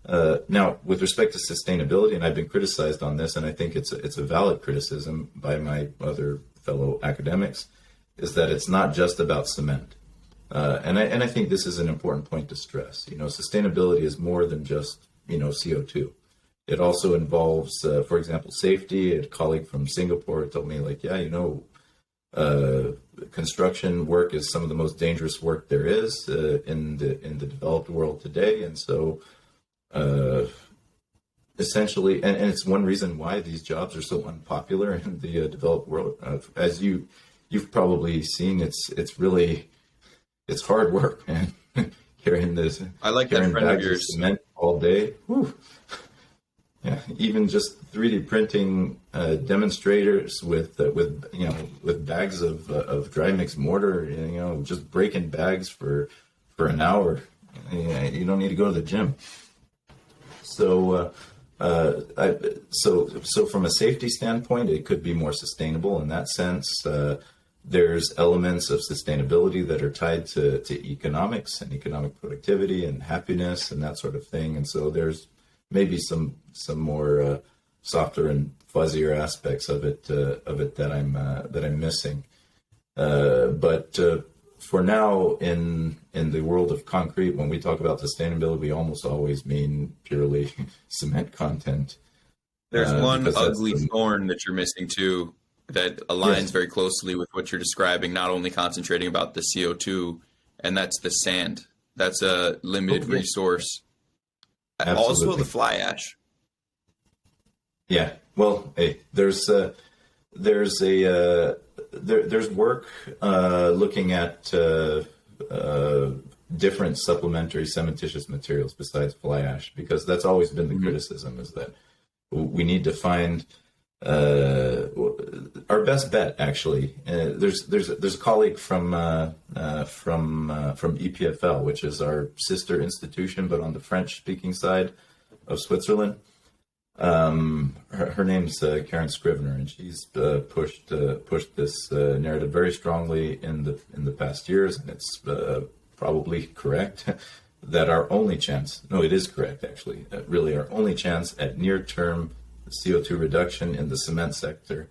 Now, with respect to sustainability, and I've been criticized on this, and I think it's a valid criticism by my other fellow academics, is that it's not just about cement. And I think this is an important point to stress. You know, sustainability is more than just, you know, CO2. It also involves, for example, safety. A colleague from Singapore told me, like, yeah, you know, construction work is some of the most dangerous work there is in the developed world today. And so essentially, and it's one reason why these jobs are so unpopular in the developed world. As you've probably seen, it's hard work, man. Carrying this, I like that friend of yours. Cement all day. Whew. Yeah, even just 3D printing demonstrators with bags of dry mix mortar. You know, just breaking bags for an hour. You don't need to go to the gym. So, so from a safety standpoint, it could be more sustainable in that sense. There's elements of sustainability that are tied to economics and economic productivity and happiness and that sort of thing. And so there's maybe some more softer and fuzzier aspects of it that I'm missing. But for now, in the world of concrete, when we talk about sustainability, we almost always mean purely cement content. There's one ugly thorn that you're missing too, that aligns very closely with what you're describing, not only concentrating about the CO2, and that's the sand. That's a limited resource. Absolutely. Also the fly ash. Yeah. Well, hey, there's work looking at different supplementary cementitious materials besides fly ash, because that's always been the criticism, is that we need to find our best bet. Actually, there's a colleague from EPFL, which is our sister institution, but on the French-speaking side of Switzerland. Her name's Karen Scrivener, and she's pushed this narrative very strongly in the past years, and it's probably correct that our only chance, no, it is correct actually, really our only chance at near-term CO2 reduction in the cement sector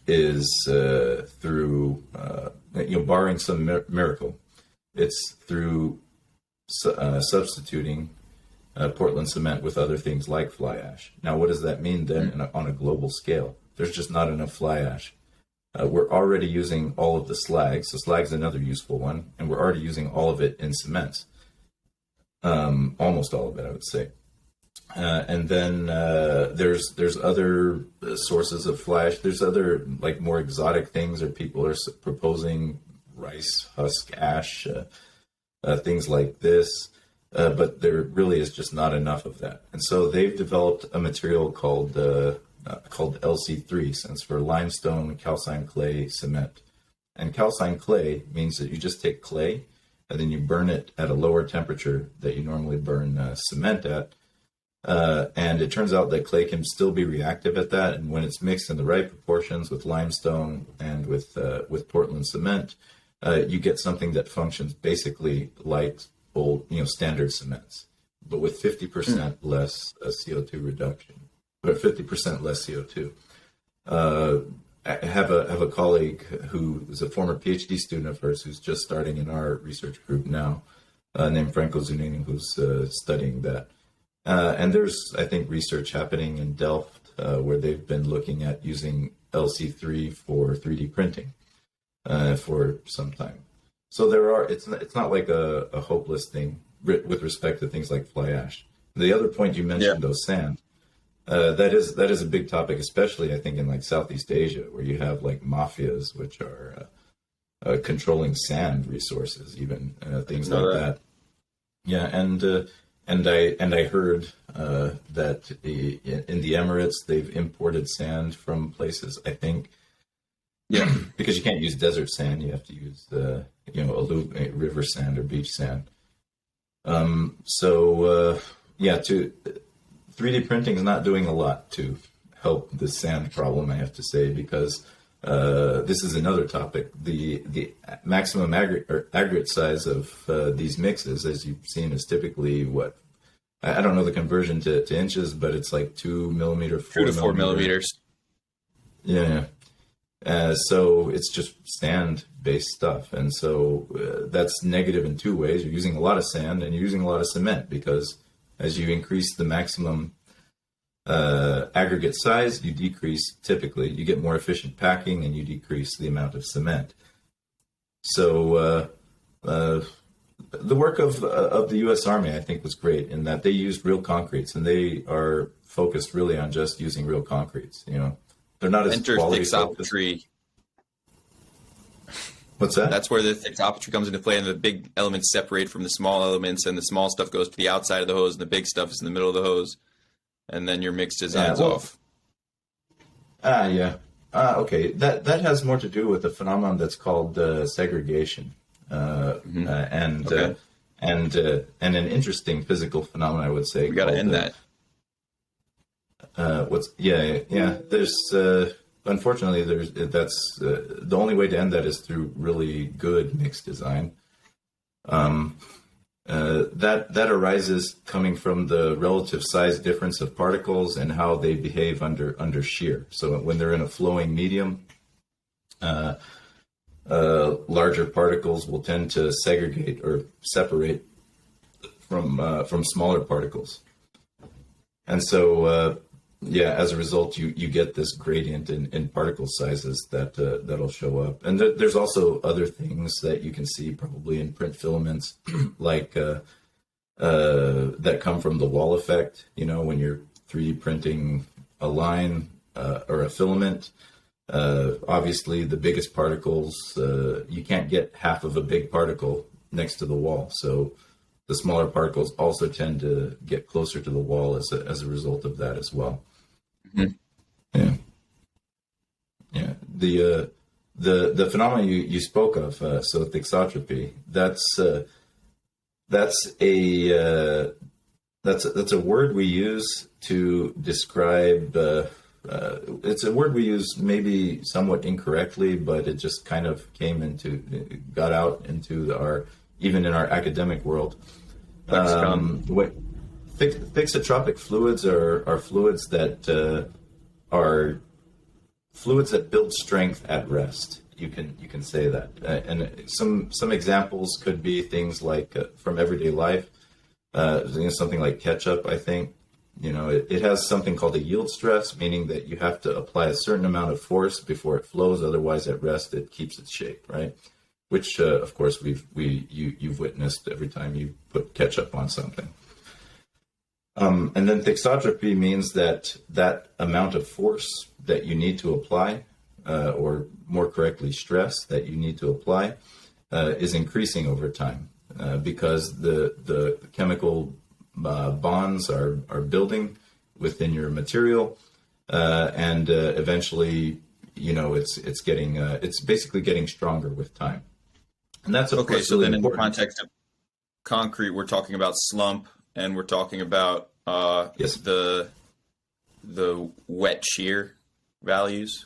is through, barring some miracle, it's through substituting Portland cement with other things like fly ash. Now, what does that mean then on a global scale? There's just not enough fly ash. We're already using all of the slag, so slag's another useful one, and we're already using all of it in cements. Almost all of it, I would say. And then there's other sources of fly ash. There's other, like, more exotic things, or people are proposing rice husk ash, things like this. But there really is just not enough of that. And so they've developed a material called LC3, stands for limestone, calcined clay, cement. And calcined clay means that you just take clay and then you burn it at a lower temperature that you normally burn cement at. And it turns out that clay can still be reactive at that. And when it's mixed in the right proportions with limestone and with Portland cement, you get something that functions basically like old, standard cements, but with 50% less CO2 reduction, or 50% less CO2. I have a colleague who is a former PhD student of hers who's just starting in our research group now, named Franco Zunini, who's studying that. And there's, I think, research happening in Delft where they've been looking at using LC3 for 3D printing for some time. So it's not like a hopeless thing with respect to things like fly ash. The other point you mentioned, though, sand, that is a big topic, especially I think in like Southeast Asia, where you have like mafias which are controlling sand resources, even things like that. Yeah, and I heard that in the Emirates they've imported sand from places, I think. Yeah, because you can't use desert sand, you have to use river sand or beach sand. So 3D printing is not doing a lot to help the sand problem, I have to say, because this is another topic. The maximum aggregate size of these mixes, as you've seen, is typically what? I don't know the conversion to inches, but it's like 2 millimeter, 2 to 4 millimeters. Yeah. So it's just sand-based stuff. And so that's negative in two ways. You're using a lot of sand and you're using a lot of cement, because as you increase the maximum aggregate size, you get more efficient packing and you decrease the amount of cement. So the work of the U.S. Army, I think, was great in that they used real concretes, and they are focused really on just using real concretes, They're not as quality thixopatry. What's that? That's where the thixopatry comes into play, and the big elements separate from the small elements, and the small stuff goes to the outside of the hose, and the big stuff is in the middle of the hose, and then your mix designs off. Okay. That has more to do with a phenomenon that's called segregation, and an interesting physical phenomenon, I would say. We got to end that. There's unfortunately that's the only way to end that is through really good mix design. That arises coming from the relative size difference of particles and how they behave under shear. So when they're in a flowing medium, larger particles will tend to segregate or separate from smaller particles, and so. As a result, you get this gradient in particle sizes that'll show up. And there's also other things that you can see probably in print filaments, like that come from the wall effect. When you're 3D printing a line or a filament, obviously the biggest particles, you can't get half of a big particle next to the wall. So the smaller particles also tend to get closer to the wall as a result of that as well. Mm-hmm. Yeah. The phenomenon you spoke of, so thixotropy, that's a word we use to describe. It's a word we use maybe somewhat incorrectly, but it just kind of got out into even in our academic world. Thixotropic fluids are fluids that build strength at rest. You can say that, and some examples could be things like from everyday life. Something like ketchup, I think. It has something called a yield stress, meaning that you have to apply a certain amount of force before it flows. Otherwise, at rest, it keeps its shape, right? Which, of course, you've witnessed every time you put ketchup on something. And then thixotropy means that amount of force that you need to apply, or more correctly, stress that you need to apply, is increasing over time because the chemical bonds are building within your material, and eventually, it's basically getting stronger with time, and that's of Okay, course so really then in the important. context of concrete, we're talking about slump, and we're talking about Yes. the wet shear values.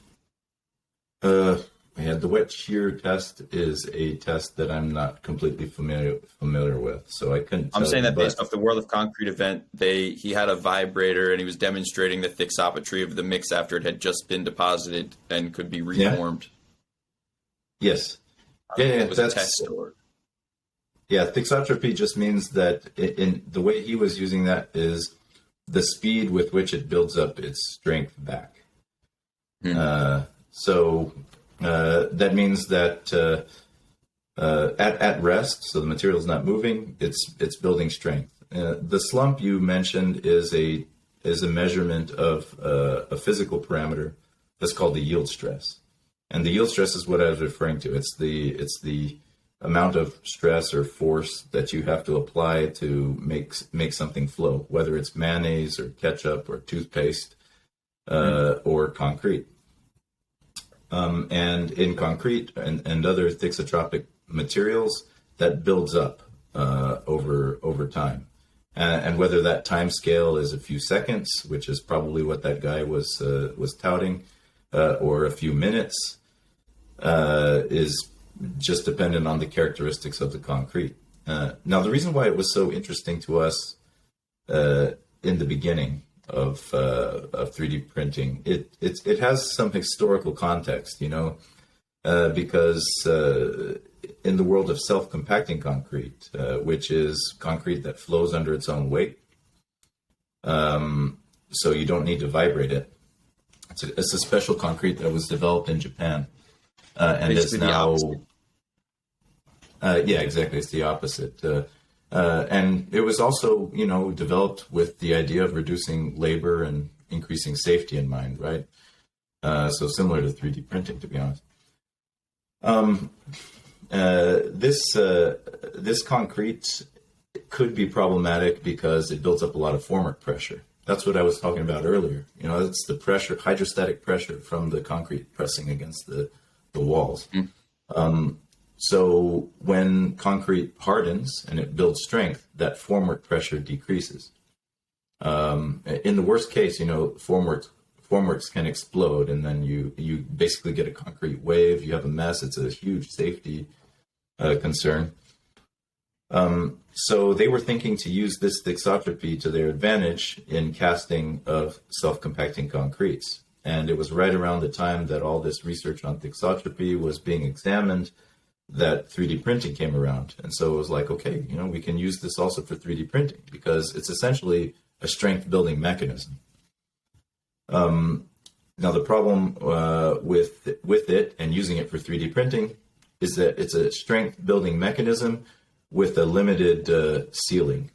Yeah, the wet shear test is a test that I'm not completely familiar with, so I couldn't I'm tell saying you. that based off the World of Concrete event, he had a vibrator and he was demonstrating the thixometry of the mix after it had just been deposited and could be reformed. Yes. Yeah, It was a test or yeah. Thixotropy just means that in the way he was using that is the speed with which it builds up its strength back. So that means that at rest, so the material is not moving, it's building strength. The slump you mentioned is a measurement of a physical parameter that's called the yield stress, and the yield stress is what I was referring to. It's the amount of stress or force that you have to apply to make something flow, whether it's mayonnaise or ketchup or toothpaste or concrete. And in concrete and other thixotropic materials, that builds up over time. And whether that time scale is a few seconds, which is probably what that guy was touting, or a few minutes, is just dependent on the characteristics of the concrete. Now, the reason why it was so interesting to us in the beginning of 3D printing, it has some historical context, because in the world of self-compacting concrete, which is concrete that flows under its own weight, so you don't need to vibrate it. It's a special concrete that was developed in Japan, and basically it's now. The Yeah, exactly. It's the opposite. And it was also, developed with the idea of reducing labor and increasing safety in mind, right? So similar to 3D printing, to be honest. This concrete could be problematic because it builds up a lot of formwork pressure. That's what I was talking about earlier. It's the pressure, hydrostatic pressure from the concrete pressing against the walls. So when concrete hardens and it builds strength, that formwork pressure decreases. In the worst case, formworks can explode, and then you basically get a concrete wave. You have a mess. It's a huge safety concern. So they were thinking to use this thixotropy to their advantage in casting of self-compacting concretes. And it was right around the time that all this research on thixotropy was being examined that 3D printing came around. And so it was like, okay, we can use this also for 3D printing because it's essentially a strength building mechanism. Now the problem with it and using it for 3D printing is that it's a strength building mechanism with a limited ceiling.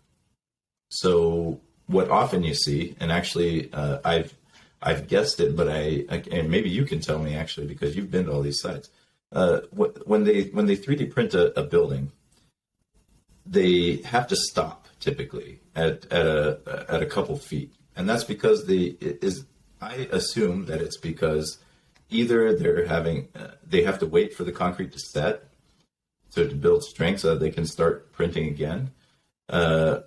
So what often you see, and actually I've guessed it, but and maybe you can tell me actually because you've been to all these sites. When they 3D print a building, they have to stop typically at a couple feet, and that's because I assume that it's because either they have to wait for the concrete to set to build strength so that they can start printing again,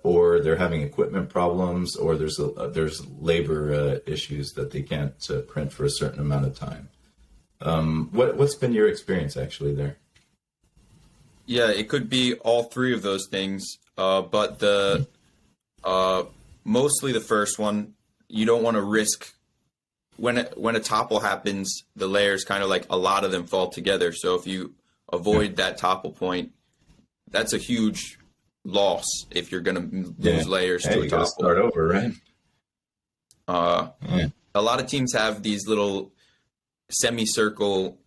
or they're having equipment problems, or there's labor issues that they can't print for a certain amount of time. What's been your experience actually there? Yeah, it could be all three of those things, but mostly the first one. You don't want to risk when a topple happens. The layers kind of like a lot of them fall together. So if you avoid that topple point, that's a huge loss if you're going to lose layers to a you gotta topple. start over, right? A lot of teams have these little semicircle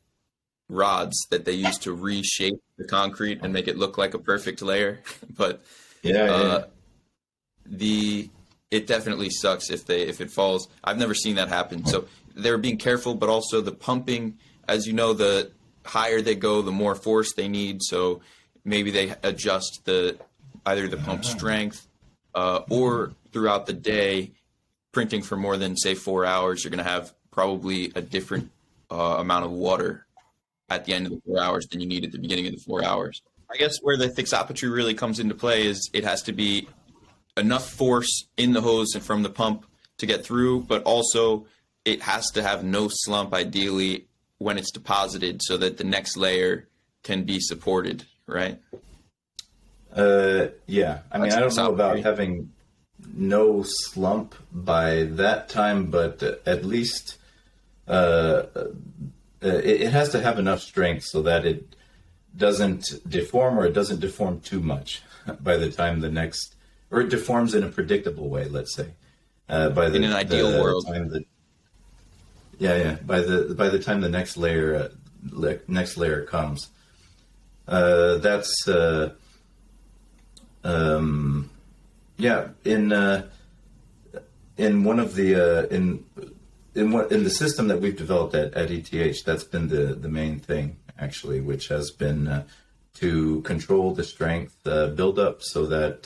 rods that they use to reshape the concrete and make it look like a perfect layer. But it definitely sucks if it falls. I've never seen that happen. So they're being careful, but also the pumping, as you know, the higher they go, the more force they need. So maybe they adjust either the pump strength or throughout the day, printing for more than, say, 4 hours, you're going to have probably a different amount of water at the end of the 4 hours than you need at the beginning of the 4 hours. I guess where the thixometry really comes into play is it has to be enough force in the hose and from the pump to get through, but also it has to have no slump, ideally, when it's deposited, so that the next layer can be supported, right? Yeah. I mean, I don't know about having no slump by that time, but at least it has to have enough strength so that it doesn't deform, or it doesn't deform too much by the time or it deforms in a predictable way, let's say. In an ideal world. By the time the next layer comes, that's in one of the in the system that we've developed at ETH, that's been the main thing, actually, which has been to control the strength buildup so that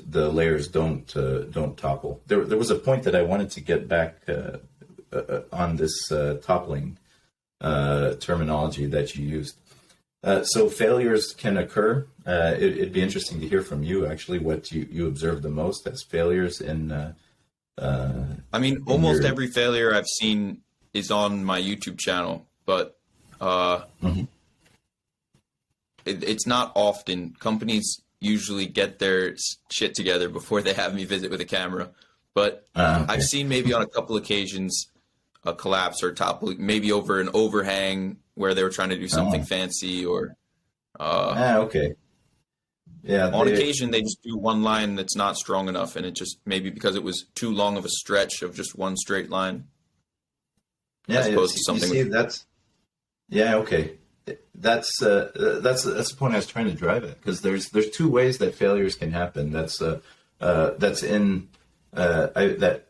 the layers don't topple. There was a point that I wanted to get back on this toppling terminology that you used. So failures can occur. It'd be interesting to hear from you, actually, what you observe the most as failures in. I mean, almost every failure I've seen is on my YouTube channel, but it's not often. Companies usually get their shit together before they have me visit with a camera. But okay. I've seen maybe on a couple occasions a collapse or topple, maybe over an overhang where they were trying to do something fancy, or okay. Yeah. On occasion, they just do one line that's not strong enough, and it just maybe because it was too long of a stretch of just one straight line. Yeah, as opposed to something. Okay. That's the point I was trying to drive at, because there's two ways that failures can happen. That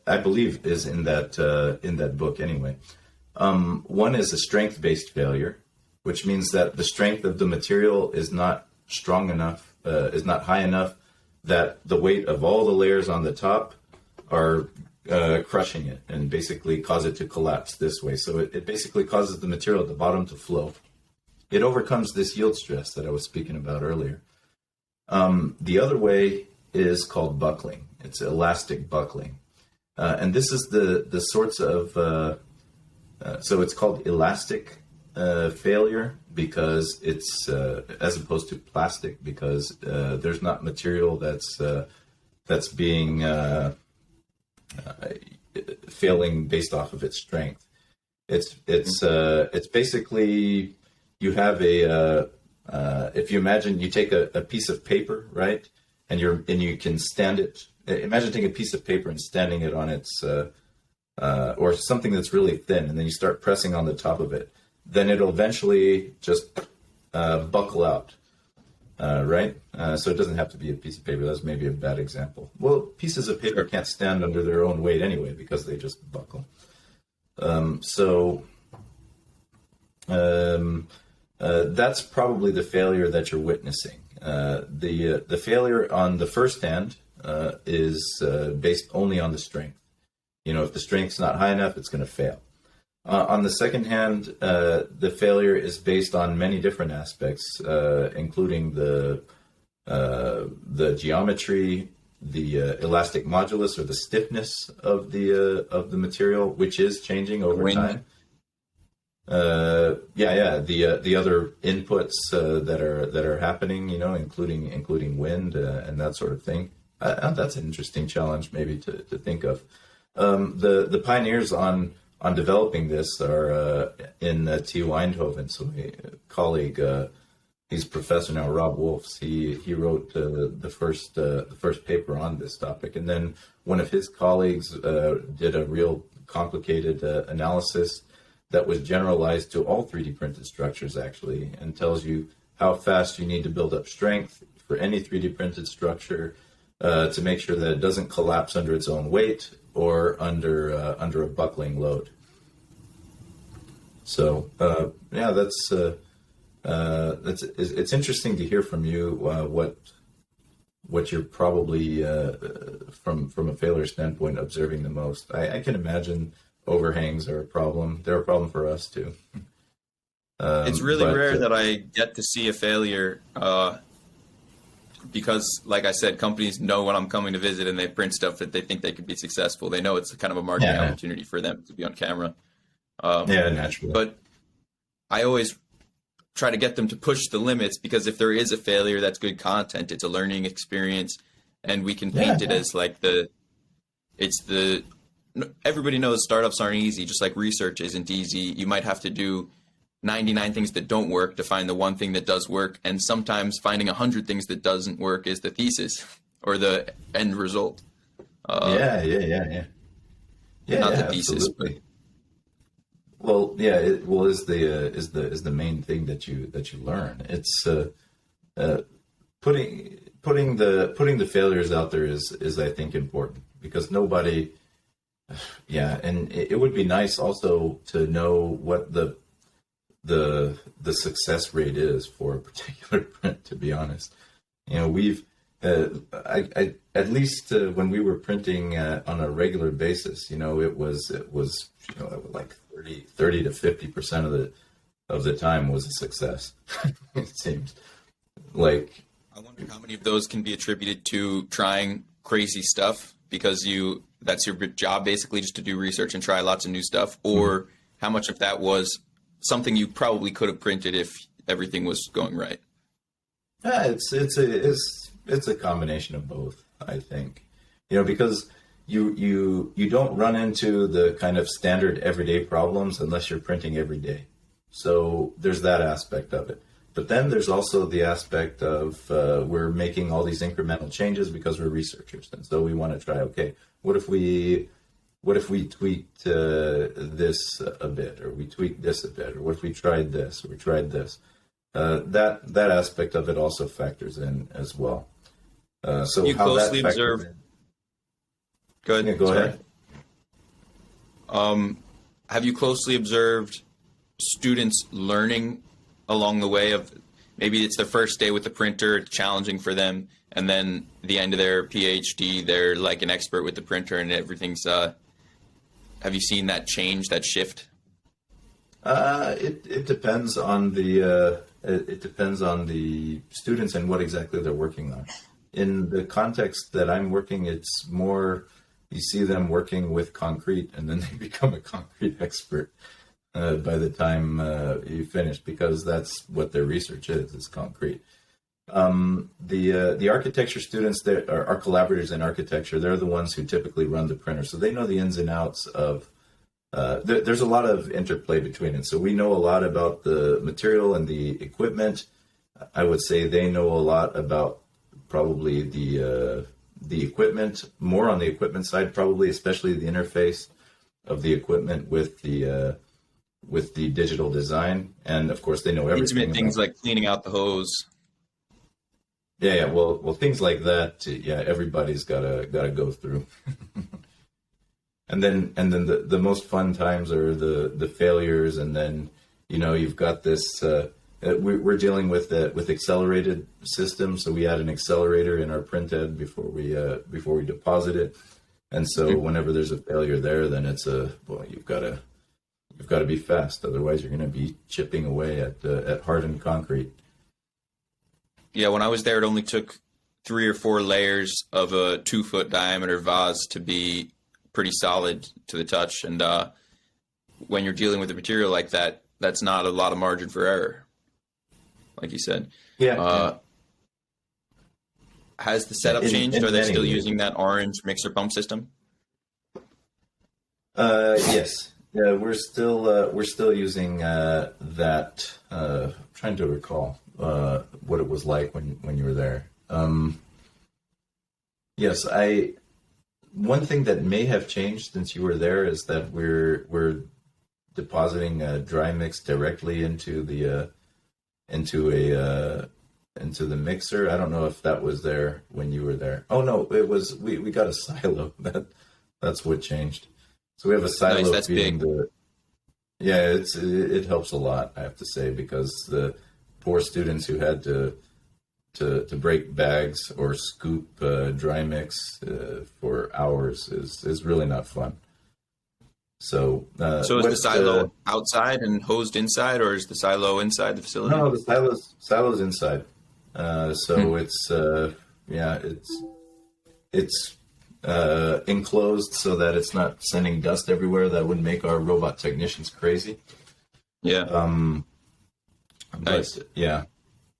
I believe is in that book anyway. One is a strength-based failure, which means that the strength of the material is not strong enough, is not high enough that the weight of all the layers on the top are crushing it and basically cause it to collapse this way. So it basically causes the material at the bottom to flow. It overcomes this yield stress that I was speaking about earlier. The other way is called buckling. It's elastic buckling. And this is the sorts of, so it's called elastic failure because it's, as opposed to plastic, because there's not material that's being, failing based off of its strength. It's basically, you have if you imagine you take a piece of paper, right? And you can stand it. Imagine taking a piece of paper and standing it on its, or something that's really thin, and then you start pressing on the top of it. Then it'll eventually just buckle out, right? So it doesn't have to be a piece of paper. That's maybe a bad example. Well, pieces of paper can't stand under their own weight anyway because they just buckle. That's probably the failure that you're witnessing. The failure on the first hand is based only on the strength. If the strength's not high enough, it's going to fail. On the second hand, the failure is based on many different aspects, including the geometry, the elastic modulus, or the stiffness of the material, which is changing over time. The other inputs that are happening, including wind and that sort of thing. That's an interesting challenge, maybe to think of. The pioneers on developing this are in TU Eindhoven. So a colleague, he's professor now, Rob Wolfs. He wrote the first paper on this topic, and then one of his colleagues did a real complicated analysis that was generalized to all 3D printed structures, actually, and tells you how fast you need to build up strength for any 3D printed structure to make sure that it doesn't collapse under its own weight or under a buckling load. So yeah, it's interesting to hear from you what you're probably from a failure standpoint observing the most. I can imagine overhangs are a problem. They're a problem for us too. It's really rare that I get to see a failure because, like I said, companies know when I'm coming to visit and they print stuff that they think they could be successful. They know it's kind of a marketing opportunity for them to be on camera. Yeah, naturally. But I always try to get them to push the limits, because if there is a failure, that's good content. It's a learning experience, and we can paint it as like everybody knows startups aren't easy, just like research isn't easy. You might have to do 99 things that don't work to find the one thing that does work, and sometimes finding 100 things that doesn't work is the thesis or the end result. Yeah, not the thesis, absolutely. but Well, yeah, is the main thing that you learn. It's putting the failures out there is I think important, because nobody, yeah, and it would be nice also to know what the success rate is for a particular print. To be honest, we've I at least when we were printing on a regular basis, it was like 30 to 50% of the time was a success. It seems like. I wonder how many of those can be attributed to trying crazy stuff, because that's your job basically, just to do research and try lots of new stuff, or how much of that was something you probably could have printed if everything was going right. It's a combination of both, I think. Because you don't run into the kind of standard everyday problems unless you're printing every day. So there's that aspect of it. But then there's also the aspect of we're making all these incremental changes because we're researchers, and so we want to try. Okay, what if we tweaked this a bit, or we tweaked this a bit, or what if we tried this, or we tried this? That aspect of it also factors in as well. So you how closely that observe. Go ahead. Yeah, go ahead. Have you closely observed students learning along the way of, maybe it's their first day with the printer, it's challenging for them, and then the end of their PhD, they're like an expert with the printer and everything's, have you seen that change, that shift? It depends on the students and what exactly they're working on. In the context that I'm working, it's more, you see them working with concrete, and then they become a concrete expert by the time you finish, because that's what their research is concrete. The architecture students, that are collaborators in architecture, they're the ones who typically run the printer, so they know the ins and outs of. There's a lot of interplay between it, so we know a lot about the material and the equipment. I would say they know a lot about probably the equipment, more on the equipment side, probably, especially the interface of the equipment with the digital design, and of course they know everything. Intimate things like cleaning out the hose. Yeah. Well, things like that. Yeah, everybody's gotta go through. And then the most fun times are the failures, and then you've got this. We're dealing with accelerated systems, so we add an accelerator in our printhead before we deposit it, and so whenever there's a failure there, then it's you've got to be fast, otherwise you're going to be chipping away at hardened concrete. Yeah, when I was there, it only took 3 or 4 layers of a 2-foot diameter vase to be pretty solid to the touch, and when you're dealing with a material like that, that's not a lot of margin for error, like you said. Yeah. Has the setup changed? Are they still using that orange mixer pump system? Yes. Yeah, we're still using that. Trying to recall what it was like when you were there. Yes, one thing that may have changed since you were there is that we're depositing a dry mix directly into the mixer. I don't know if that was there when you were there. Oh no, it was. We got a silo. That's what changed. So we have a silo nice, that's feeding big. Yeah, it helps a lot, I have to say, because the poor students who had to break bags or scoop dry mix for hours is really not fun. So So is the silo outside and hosed inside, or is the silo inside the facility? no, the silos inside. So it's yeah, it's enclosed so that it's not sending dust everywhere. That would make our robot technicians crazy. Yeah. But Nice. yeah,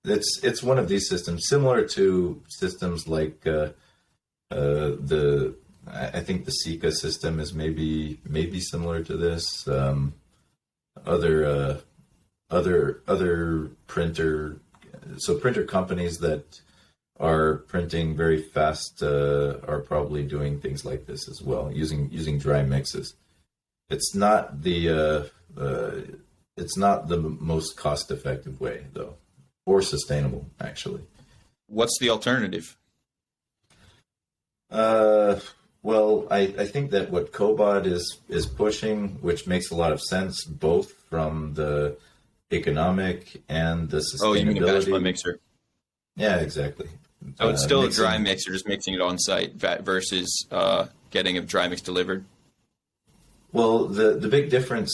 it's one of these systems similar to systems like the I think the Sika system is maybe similar to this. Other other printer companies that are printing very fast are probably doing things like this as well, using dry mixes. It's not the most cost effective way though, or sustainable actually. What's the alternative? Well, I think that what Cobot is pushing, which makes a lot of sense, both from the economic and the Oh, you mean a batch blend sustainability. mixer? Yeah, exactly. So it's still a dry Mixing. mix. You're just mixing it on site versus getting a dry mix delivered. Well, the big difference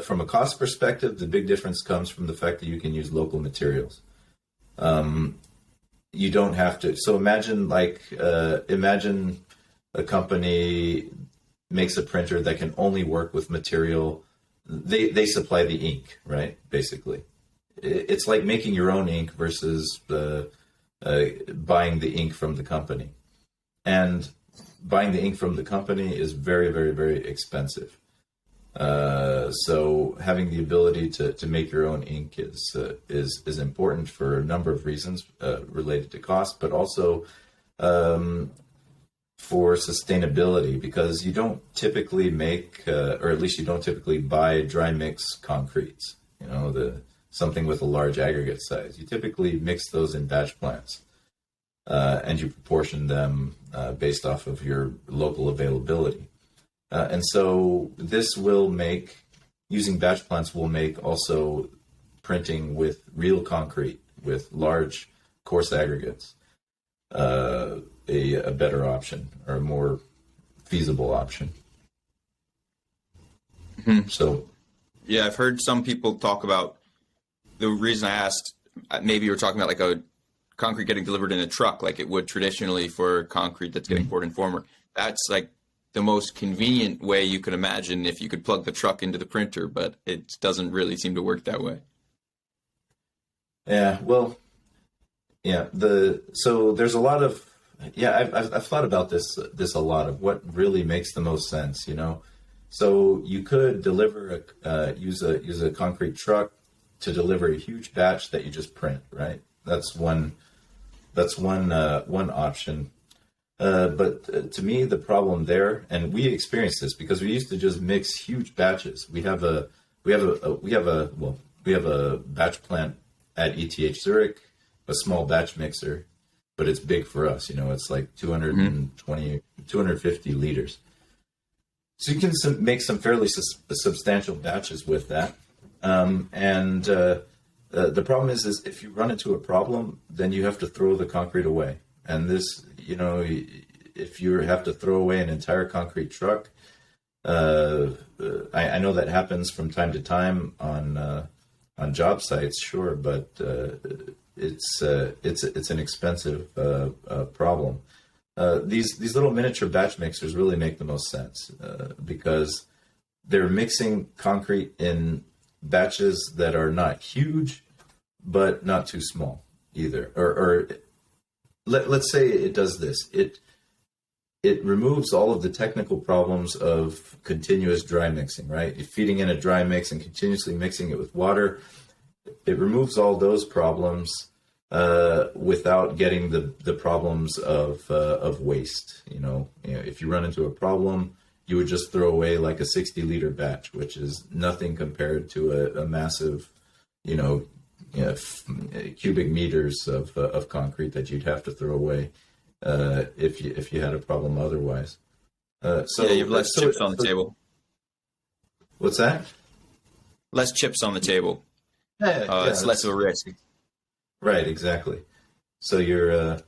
from a cost perspective, the big difference comes from the fact that you can use local materials. You don't have to. So imagine a company makes a printer that can only work with material. They supply the ink, right? Basically, it's like making your own ink versus buying the ink from the company. And buying the ink from the company is very, very, very expensive. So having the ability to make your own ink is important for a number of reasons related to cost, but also for sustainability, because you don't typically make, or at least you don't typically buy dry mix concretes. You know, something with a large aggregate size. You typically mix those in batch plants, and you proportion them based off of your local availability. And so using batch plants will make also printing with real concrete, with large coarse aggregates, a better option or a more feasible option. Mhm. So, Yeah, I've heard some people talk about the reason I asked. Maybe you were talking about like a concrete getting delivered in a truck, like it would traditionally for concrete that's getting poured in former. That's like the most convenient way you could imagine if you could plug the truck into the printer, but it doesn't really seem to work that way. yeah, well, yeah. So there's a lot of I've thought about this a lot of what really makes the most sense. You know, so you could use a concrete truck to deliver a huge batch that you just print, right? That's one option. But to me, the problem there, and we experienced this because we used to just mix huge batches. We have a batch plant at ETH Zurich, a small batch mixer, but it's big for us. You know, it's like 250 liters. So you can make some fairly substantial batches with that. The problem is if you run into a problem, then you have to throw the concrete away. And this, you know, if you have to throw away an entire concrete truck, I know that happens from time to time on job sites, sure, but it's an expensive problem. These little miniature batch mixers really make the most sense because they're mixing concrete in batches that are not huge, but not too small either. Or let's say it does this. It removes all of the technical problems of continuous dry mixing, right? If feeding in a dry mix and continuously mixing it with water, it removes all those problems without getting the problems of waste. You know, if you run into a problem, you would just throw away like a 60-liter batch, which is nothing compared to a massive, cubic meters of concrete that you'd have to throw away if you had a problem otherwise. So Yeah, you have less chips on the table. What's that? less chips on the table. Yeah, It's less of a risk. right, exactly. So you're,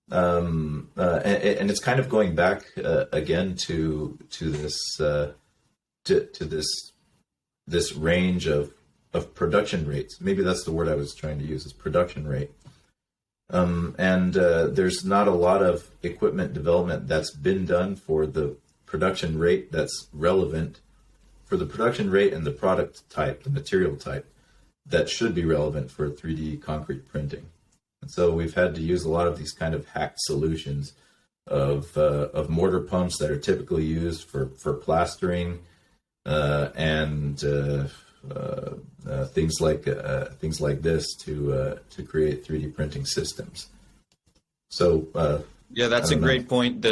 and it's kind of going back again to this to this range of production rates. Maybe that's the word I was trying to use, is production rate. And there's not a lot of equipment development that's been done for the production rate that's relevant, for the production rate and the product type, the material type, that should be relevant for 3D concrete printing. And so we've had to use a lot of these kind of hacked solutions of mortar pumps that are typically used for plastering, and things like this to create 3D printing systems. So Yeah, that's a great point.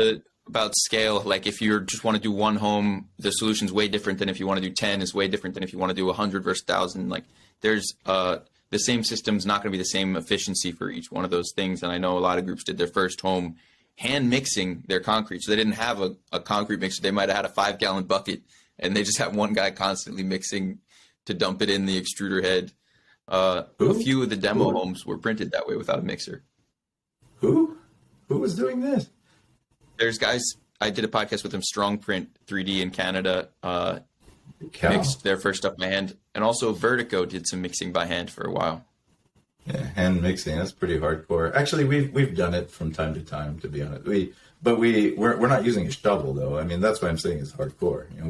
About scale. Like if you just want to do one home, the solution's way different than if you want to do 10. Is way different than if you want to do 100 versus 1,000. Like there's the same system's not going to be the same efficiency for each one of those things. And I know a lot of groups did their first home hand mixing their concrete, so they didn't have a concrete mixer. They might have had a 5-gallon bucket, and they just have one guy constantly mixing to dump it in the extruder head. A few of the demo homes were printed that way without a mixer. Who was doing this? There's guys, I did a podcast with them, Strong Print 3D in Canada, mixed their first stuff by hand. And also Vertigo did some mixing by hand for a while. Yeah, hand mixing, that's pretty hardcore. Actually, we've done it from time to time, to be honest. We're not using a shovel though. I mean, that's what I'm saying is hardcore. You know,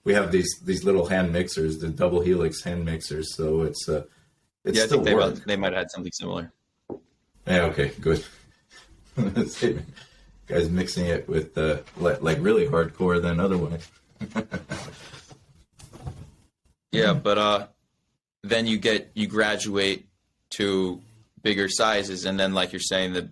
we have these little hand mixers, the double helix hand mixers, so it's still work. They might have had something similar. Yeah, okay, good. Guys mixing it with like really hardcore than otherwise. Yeah, but then you graduate to bigger sizes, and then like you're saying, the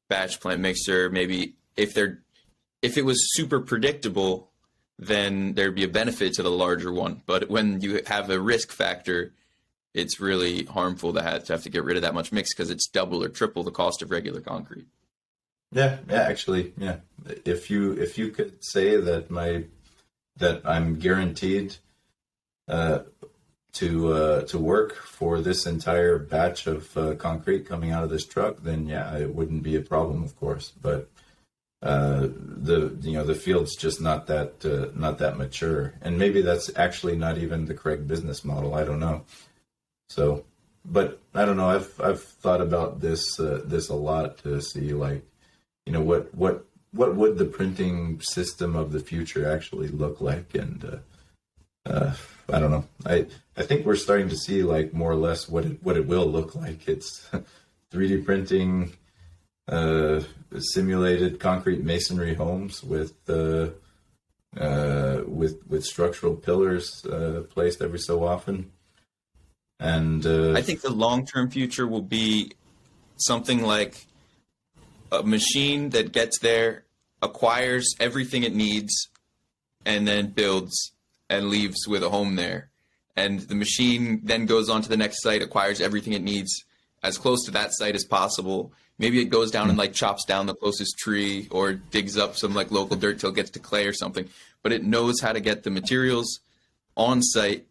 batch plant mixer, maybe if it was super predictable, then there'd be a benefit to the larger one. But when you have a risk factor, it's really harmful to have to get rid of that much mix, because it's double or triple the cost of regular concrete. Yeah, actually, yeah. If you could say that I'm guaranteed to work for this entire batch of concrete coming out of this truck, then yeah, it wouldn't be a problem, of course. But the field's just not that mature, and maybe that's actually not even the correct business model. I don't know. So, but I don't know. I've thought about this a lot to see, like, you know, what would the printing system of the future actually look like? And I don't know. I think we're starting to see, like, more or less what it will look like. It's 3D printing simulated concrete masonry homes with structural pillars placed every so often. And I think the long-term future will be something like a machine that gets there, acquires everything it needs, and then builds and leaves with a home there. And the machine then goes on to the next site, acquires everything it needs as close to that site as possible. Maybe it goes down and like chops down the closest tree or digs up some like local dirt till it gets to clay or something. But it knows how to get the materials on site.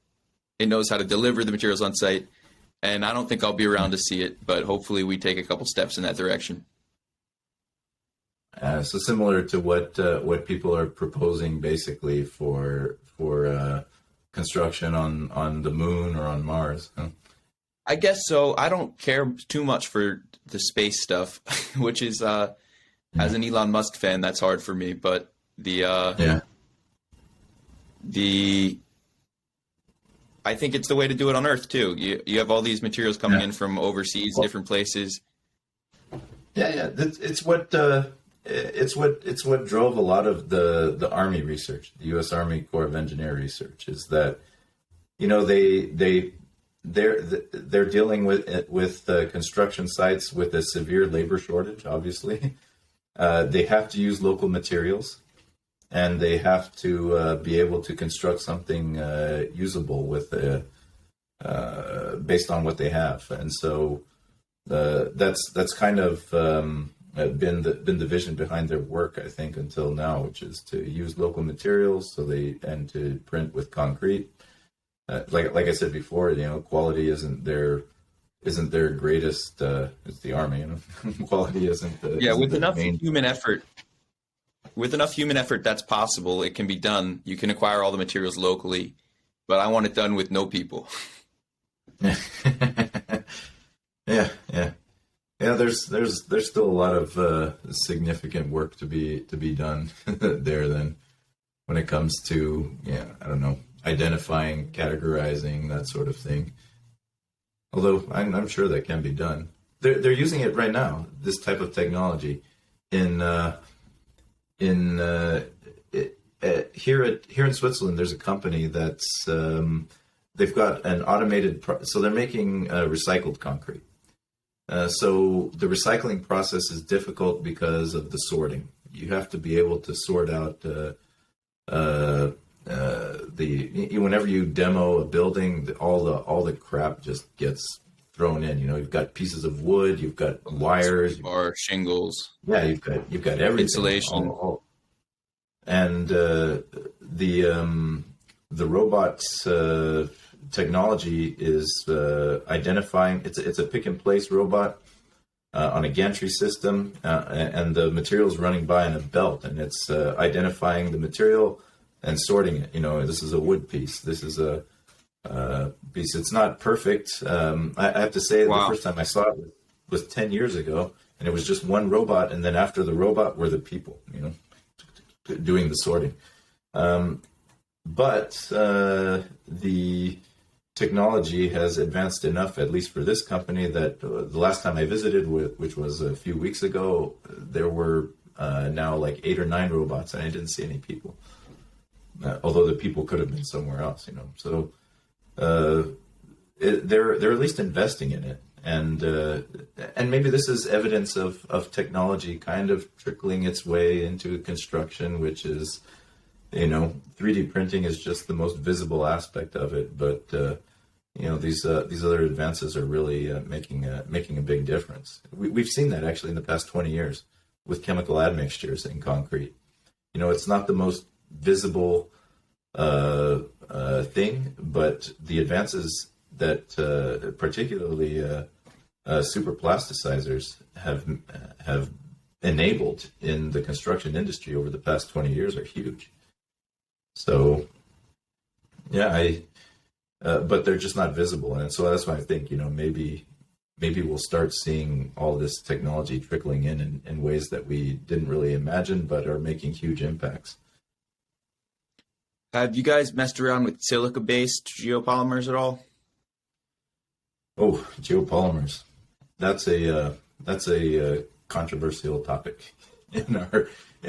It knows how to deliver the materials on site. And I don't think I'll be around to see it, but hopefully we take a couple steps in that direction. So similar to what people are proposing, basically for construction on the moon or on Mars. Huh? I guess so. I don't care too much for the space stuff, which is as an Elon Musk fan, that's hard for me. But I think it's the way to do it on Earth too. You have all these materials coming in from overseas, different places. Yeah. It's what drove a lot of the Army research, the U.S. Army Corps of Engineer research, is that, you know, they're dealing with construction sites with a severe labor shortage. Obviously, they have to use local materials, and they have to be able to construct something usable with based on what they have. And so that's kind of been the vision behind their work, I think, until now, which is to use local materials and to print with concrete. like I said before, quality isn't their greatest. It's the army, quality Yeah, isn't the main. with enough human effort, that's possible. It can be done. You can acquire all the materials locally, but I want it done with no people. Yeah, yeah. Yeah, there's still a lot of significant work to be done there. Then, when it comes to I don't know, identifying, categorizing, that sort of thing. Although I'm sure that can be done. They're using it right now. This type of technology here in Switzerland. There's a company that's they've got an automated. So they're making recycled concrete. So the recycling process is difficult because of the sorting. You have to be able to sort out whenever you demo a building, all the crap just gets thrown in. You've got pieces of wood, you've got wires, Bar, shingles. Yeah, you've got everything. Insulation. And the robots technology is identifying. It's a pick and place robot on a gantry system, and the material's running by on a belt, and it's identifying the material and sorting it. This is a wood piece. This is a piece. It's not perfect. I have to say, Wow. The first time I saw it was 10 years ago, and it was just one robot, and then after the robot were the people, doing the sorting. But the technology has advanced enough, at least for this company, that the last time I visited, which was a few weeks ago, there were now like 8 or 9 robots, and I didn't see any people. Although the people could have been somewhere else, So they're at least investing in it, and maybe this is evidence of technology kind of trickling its way into construction, which is 3D printing is just the most visible aspect of it, but these other advances are really making a big difference. We've seen that actually in the past 20 years with chemical admixtures in concrete. It's not the most visible thing, but the advances that particularly super plasticizers have enabled in the construction industry over the past 20 years are huge. So, yeah, but they're just not visible, and so that's why I think maybe we'll start seeing all this technology trickling in ways that we didn't really imagine, but are making huge impacts. Have you guys messed around with silica-based geopolymers at all? Oh, geopolymers. That's a controversial topic in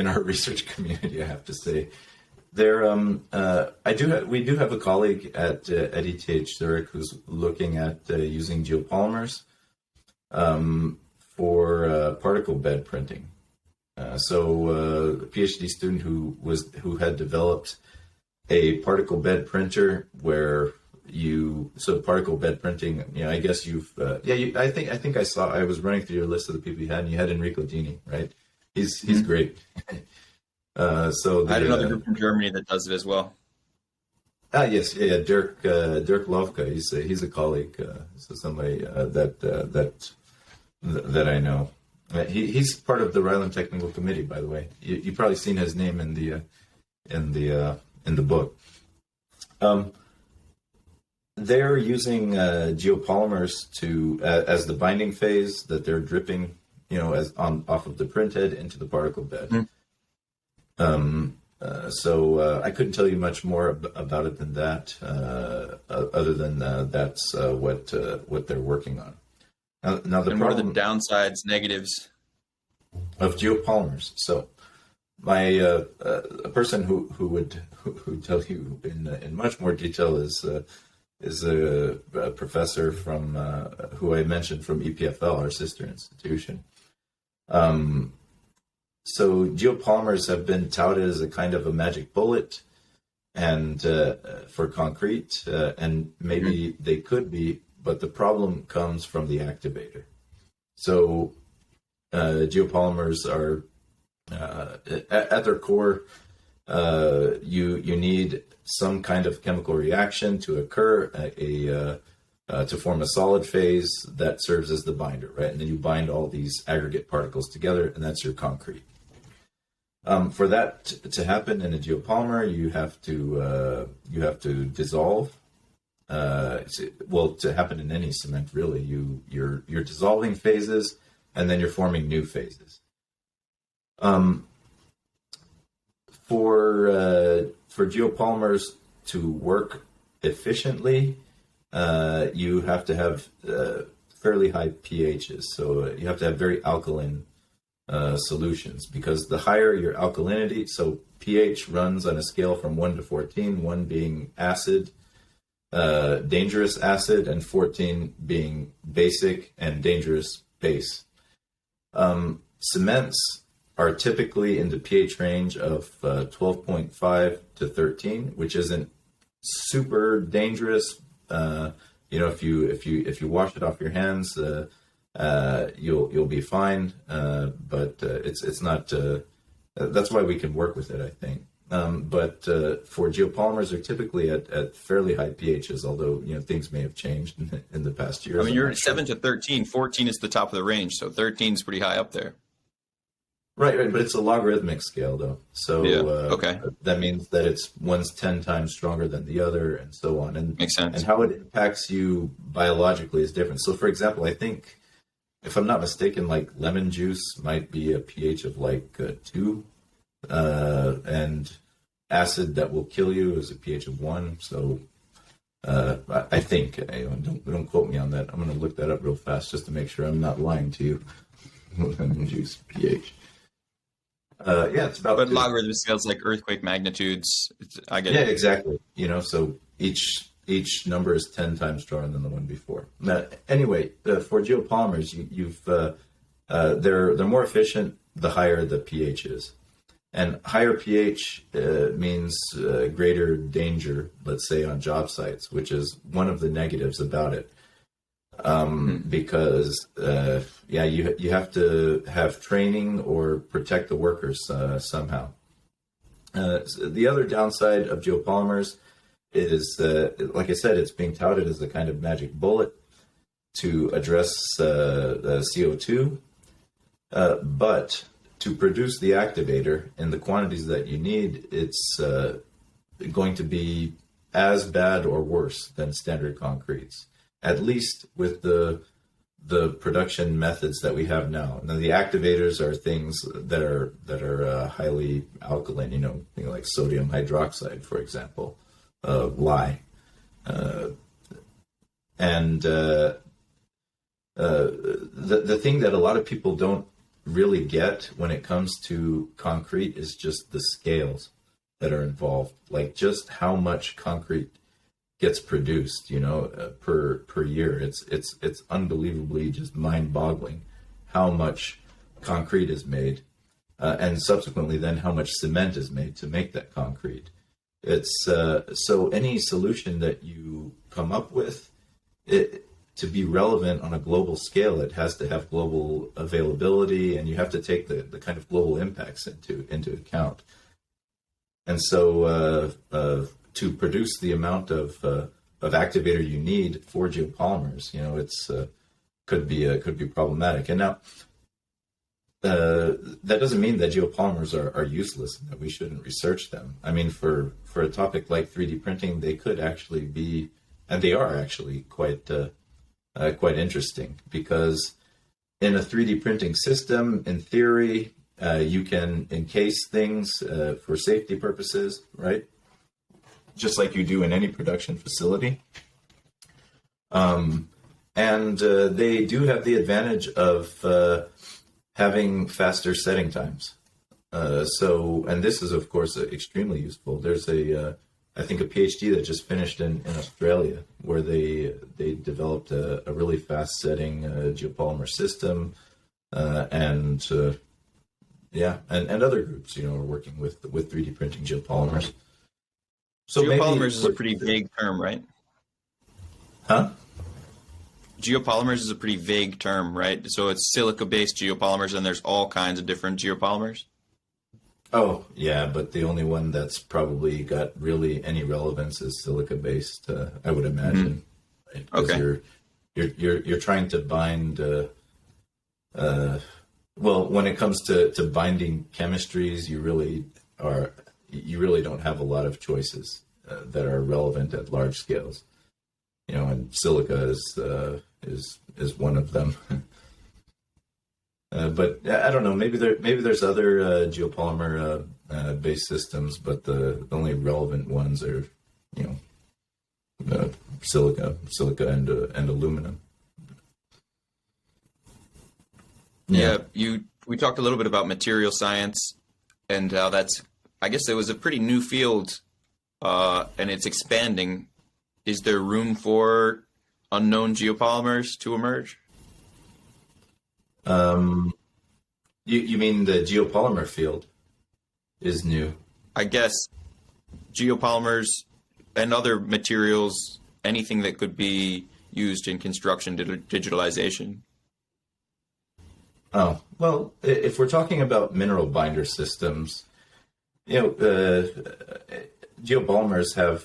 our research community, I have to say. We do have a colleague at ETH Zurich who's looking at using geopolymers for particle bed printing. So a PhD student who had developed a particle bed printer where particle bed printing. I guess I think I was running through your list of the people you had, and you had Enrico Dini, right? He's great. So I had another group from Germany that does it as well. Yes, yeah, Dirk Lovka. He's a colleague, so somebody that I know. He's part of the Ryland Technical Committee, by the way. You've probably seen his name in the book. They're using geopolymers as the binding phase that they're dripping, off of the printhead into the particle bed. Mm-hmm. So I couldn't tell you much more about it than that, other than that's what they're working on. Now the and what are the downsides, negatives of geopolymers? So a person who would tell you in much more detail is a professor from who I mentioned from EPFL, our sister institution. So geopolymers have been touted as a kind of a magic bullet, and for concrete, and maybe they could be, but the problem comes from the activator. So geopolymers are at their core you need some kind of chemical reaction to occur, to form a solid phase that serves as the binder, right? And then you bind all these aggregate particles together, and that's your concrete. For that to happen in a geopolymer, you have to dissolve. To happen in any cement, really, you're dissolving phases, and then you're forming new phases. For geopolymers to work efficiently, you have to have fairly high pHs. So you have to have very alkaline solutions, because the higher your alkalinity, so pH runs on a scale from 1 to 14, 1 being acid, dangerous acid, and 14 being basic and dangerous base. Cements are typically in the pH range of 12.5 to 13, which isn't super dangerous. If you wash it off your hands, you'll be fine. But it's not. That's why we can work with it, I think. But for geopolymers, they're typically at fairly high pHs, although things may have changed in the past years. I mean, you're at 7 to 13. 14 is the top of the range, so 13 is pretty high up there. Right, but it's a logarithmic scale, though. So okay. That means that one's 10 times stronger than the other, and so on. And makes sense. And how it impacts you biologically is different. So, for example, I think, if I'm not mistaken, like lemon juice might be a pH of like 2, and acid that will kill you is a pH of 1. So, I think, don't quote me on that. I'm going to look that up real fast just to make sure I'm not lying to you. Lemon juice pH. It's about. But logarithm scales like earthquake magnitudes. I get it. Yeah, exactly. So each number is 10 times stronger than the one before. Now, anyway, for geopolymers, they're more efficient the higher the pH is, and higher pH means greater danger. Let's say on job sites, which is one of the negatives about it. Because you have to have training or protect the workers somehow. The other downside of geopolymers is, like I said, it's being touted as a kind of magic bullet to address CO2, but to produce the activator in the quantities that you need, it's going to be as bad or worse than standard concretes. At least with the production methods that we have now. Now, the activators are things that are highly alkaline, like sodium hydroxide, for example, lye, and the thing that a lot of people don't really get when it comes to concrete is just the scales that are involved, like just how much concrete gets produced, per year. It's unbelievably just mind-boggling how much concrete is made, and subsequently then how much cement is made to make that concrete. It's so any solution that you come up with, to be relevant on a global scale, it has to have global availability, and you have to take the kind of global impacts into account. And so to produce the amount of activator you need for geopolymers, it's could be problematic. And now that doesn't mean that geopolymers are useless and that we shouldn't research them. I mean, for a topic like 3D printing, they could actually be, and they are actually quite interesting, because in a 3D printing system, in theory, you can encase things for safety purposes, right? Just like you do in any production facility. And they do have the advantage of having faster setting times. And this is, of course, extremely useful. There's I think a PhD that just finished in Australia, where they developed a really fast setting geopolymer system, and other groups, are working with 3D printing geopolymers. So geopolymers is a pretty vague term, right? Huh? Geopolymers is a pretty vague term, right? So it's silica-based geopolymers, and there's all kinds of different geopolymers. Oh, yeah, but the only one that's probably got really any relevance is silica based, I would Hmm. imagine, right? Because Okay. you're trying to bind. Uh, well, when it comes to binding chemistries, you really don't have a lot of choices that are relevant at large scales. You know, and silica is one of them. But I don't know. Maybe there's other geopolymer based systems, but the only relevant ones are, you know, silica and aluminum. Yeah. Yeah, we talked a little bit about material science and how that's, I guess it was a pretty new field, and it's expanding. Is there room for unknown geopolymers to emerge? Um, you mean the geopolymer field is new? I guess geopolymers and other materials, anything that could be used in construction digitalization. Oh, well, if we're talking about mineral binder systems, you know, geopolymers have,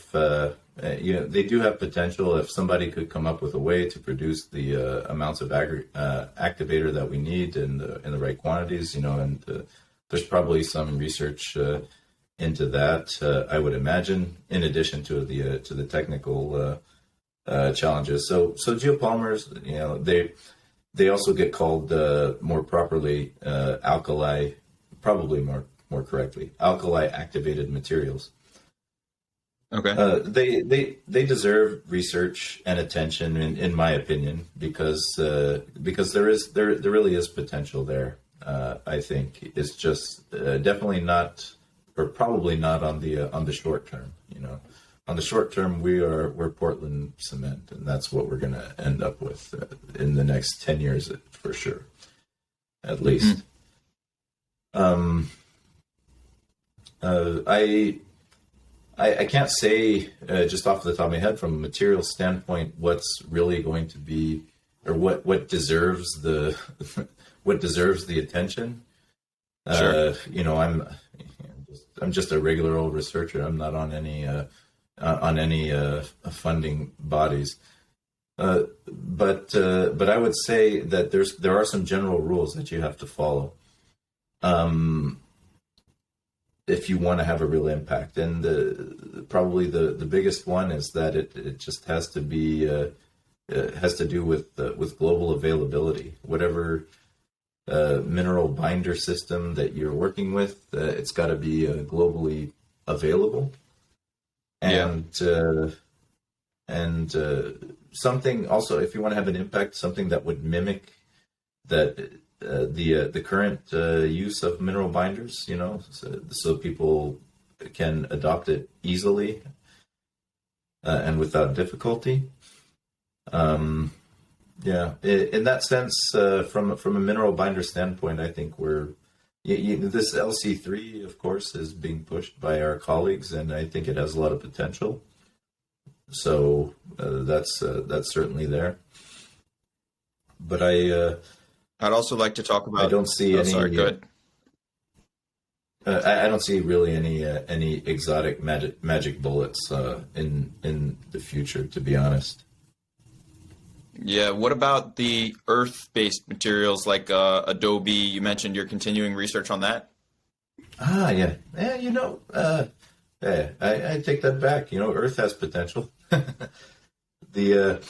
you know, they do have potential if somebody could come up with a way to produce the amounts of activator that we need in the right quantities, you know, and there's probably some research into that, I would imagine, in addition to the technical challenges. So geopolymers, you know, they also get called more properly alkali, probably more correctly, alkali activated materials. Okay. They deserve research and attention, in my opinion, because there really is potential there. I think it's just definitely not, or probably not on the short term. You know, on the short term, we're Portland cement, and that's what we're going to end up with in the next 10 years for sure, at Hmm. least. Um, uh, I I can't say just off the top of my head from a material standpoint what's really going to be or what deserves the what deserves the attention. Sure. You know, I'm just a regular old researcher. I'm not on any funding bodies. But I would say that there are some general rules that you have to follow. Um, if you want to have a real impact. And probably the biggest one is that it just has to be has to do with global availability. Whatever mineral binder system that you're working with, it's got to be globally available. Yeah. And something also, if you want to have an impact, something that would mimic that the current use of mineral binders, you know, so people can adopt it easily and without difficulty. Um, yeah, in that sense, from a mineral binder standpoint, I think this LC3, of course, is being pushed by our colleagues, and I think it has a lot of potential. So that's certainly there. But I'd also like to talk I about. don't see Oh, sorry. any. Good. I don't see really any exotic magic bullets in the future, to be honest. Yeah. What about the earth-based materials like Adobe? You mentioned you're continuing research on that. Ah, yeah, yeah. You know, yeah, I take that back. You know, Earth has potential. the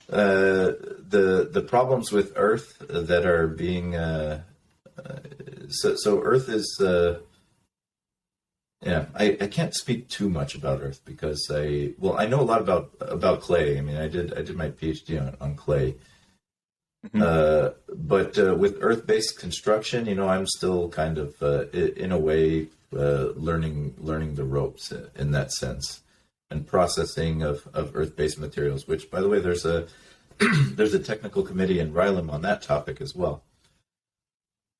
the problems with Earth that are being so Earth is. Yeah, I can't speak too much about Earth because I know a lot about clay. I mean, I did my PhD on clay, Hmm. but with Earth-based construction, you know, I'm still kind of in a way learning the ropes in that sense and processing of Earth-based materials. Which, by the way, there's a there's a technical committee in RILEM on that topic as well.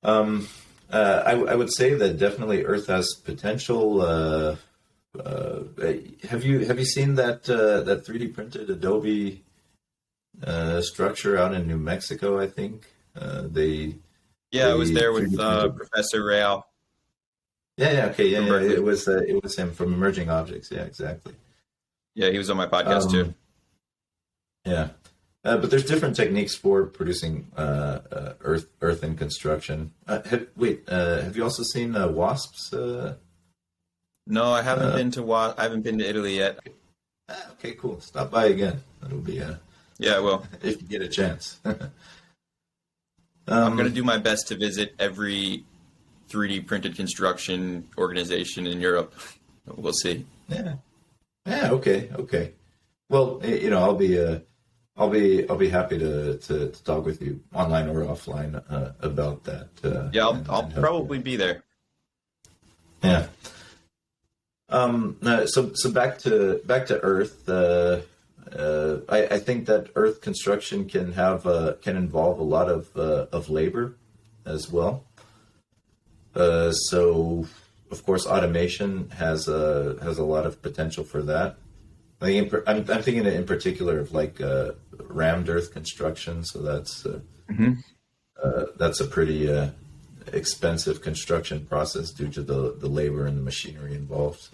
Um, I would say that definitely Earth has potential. Have you seen that 3D printed Adobe structure out in New Mexico? I think Yeah, I was they there with 3D printed. Professor Real. Yeah, okay, yeah, from yeah. Berkeley. It was him from Emerging Objects. Yeah, exactly. Yeah, he was on my podcast too. Um, yeah, but there's different techniques for producing earth in construction. Have you also seen wasps? No, I haven't Uh, been to I haven't been to Italy yet. okay, cool. Stop by again. That'll be Yeah, well, if you get a chance. I'm gonna um, do my best to visit every 3D printed construction organization in Europe. We'll see. yeah, yeah. Okay, okay. Well, I'll be happy to talk with you online or offline about that. Yeah, I'll And help you probably out. be there. Yeah. So back to Earth. I think that Earth construction can involve a lot of labor as well. So of course automation has a lot of potential for that. I'm thinking in particular of like rammed earth construction. So Hmm. that's a pretty expensive construction process due to the labor and the machinery involved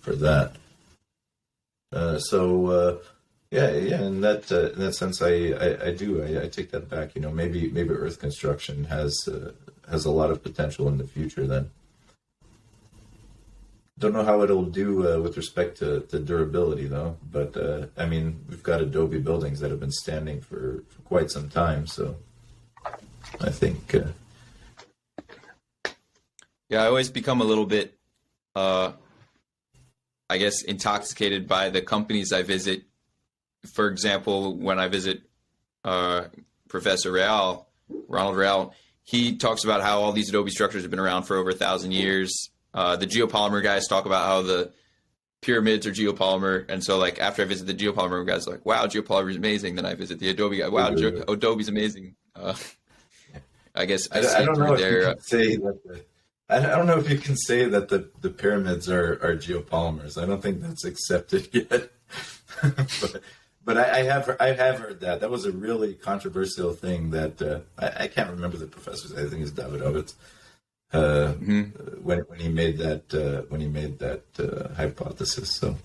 for that. Yeah. In that sense, I take that back. You know, maybe earth construction has a lot of potential in the future. Then don't know how it'll do with respect to durability though. But I mean, we've got Adobe buildings that have been standing for quite some time. So I think Yeah, I always become a little bit, uh, I guess, intoxicated by the companies I visit. For example, when I visit uh, Professor Ronald Real, he talks about how all these Adobe structures have been around for over 1,000 years. The geopolymer guys talk about how the pyramids are geopolymer, and so like after I visit the geopolymer guys, like wow, geopolymer is amazing. Then I visit the Adobe guy, wow, Adobe's amazing. I guess I I see don't know through if you their. can say that I don't know if you can say that the pyramids are geopolymers. I don't think that's accepted yet. but I have heard that. That was a really controversial thing that I can't remember the professor's. I think it's David Ovitz. Mhm. When he made that hypothesis. So,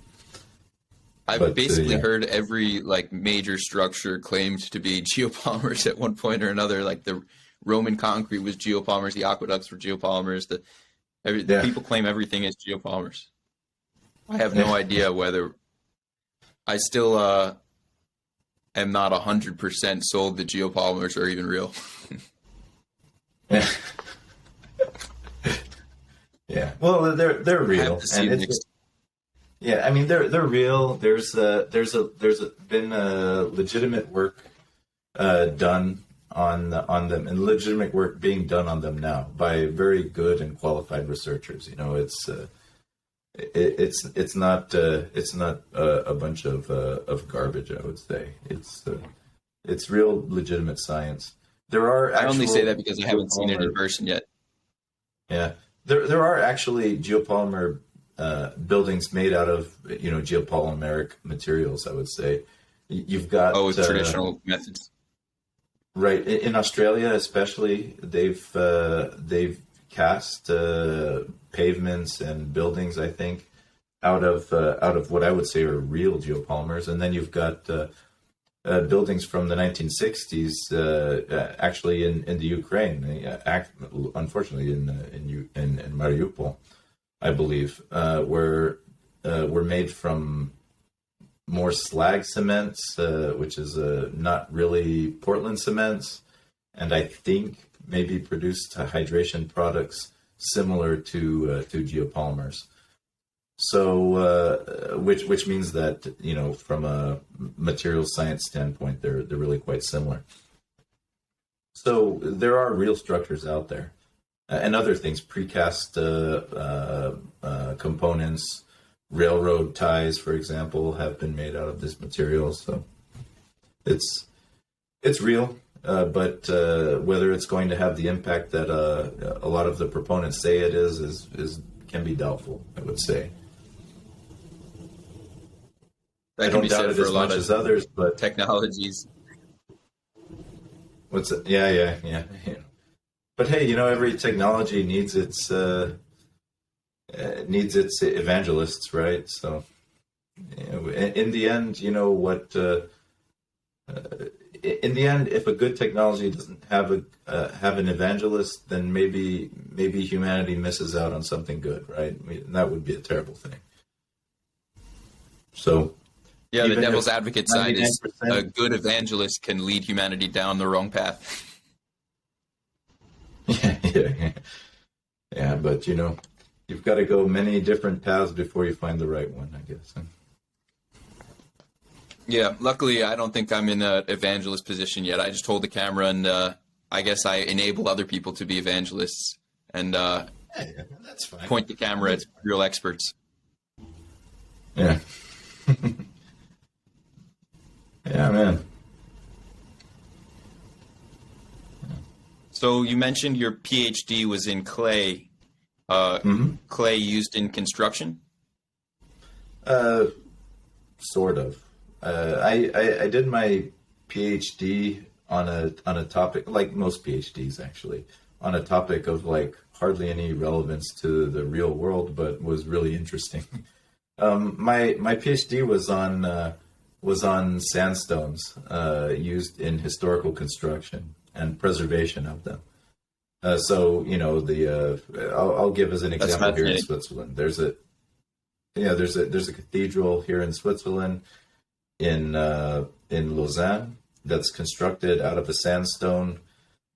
I've but basically yeah, heard every like major structure claimed to be geopolymers at one point or another. Like the Roman concrete was geopolymers, the aqueducts were geopolymers. The yeah, people claim everything is geopolymers. I have yeah, no idea whether I still am not 100% sold that geopolymers are even real. yeah. Yeah. Well, they're I have real, to see and the it's next. yeah. I mean, they're real. Been legitimate work done on them, and legitimate work being done on them now by very good and qualified researchers. You know, it's not a bunch of garbage. I would say it's real legitimate science. There are I only say actual that because I haven't seen it in geopolymer. person yet. Yeah, there are actually geopolymer buildings made out of geopolymeric materials. I would say you've Oh, got with traditional methods. right in Australia, especially they've cast pavements and buildings. I think out of what I would say are real geopolymers, and then you've got buildings from the 1960s, actually in the Ukraine, unfortunately in Mariupol, I believe, were made from more slag cements, which is not really Portland cements, and I think maybe produced hydration products similar to geopolymers. So, which means that from a material science standpoint, they're really quite similar. So there are real structures out there, and other things, precast components, railroad ties, for example, have been made out of this material. So it's real, but whether it's going to have the impact that a lot of the proponents say it is can be doubtful, I would say. I That can don't be doubt said it for a as lot much of as others, but technologies. what's it? Yeah. But hey, every technology needs its needs its evangelists, right? So, in the end, in the end, if a good technology doesn't have have an evangelist, then maybe humanity misses out on something good, right? And that would be a terrible thing. So, Yeah, the devil's advocate side is 99%. a good evangelist can lead humanity down the wrong path. Yeah, but you've got to go many different paths before you find the right one, I guess. Yeah, luckily I don't think I'm in an evangelist position yet. I just hold the camera and I guess I enable other people to be evangelists and That's fine. point the camera at real experts. Yeah. Yeah, man. So you mentioned your PhD was in clay. Clay used in construction? Sort of. I did my PhD on a topic, like most PhDs actually, on a topic of like hardly any relevance to the real world, but was really interesting. My PhD was on sandstones used in historical construction and preservation of them. So I'll give as an example here in Switzerland. There's a cathedral here in Switzerland in Lausanne that's constructed out of a sandstone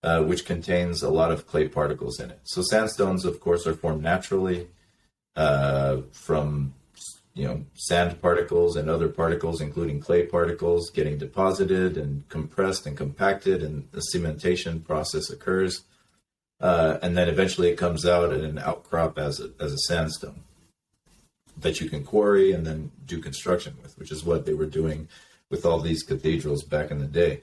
which contains a lot of clay particles in it. So sandstones, of course, are formed naturally from sand particles and other particles, including clay particles, getting deposited and compressed and compacted, and the cementation process occurs. And then eventually it comes out in an outcrop as a sandstone that you can quarry and then do construction with, which is what they were doing with all these cathedrals back in the day.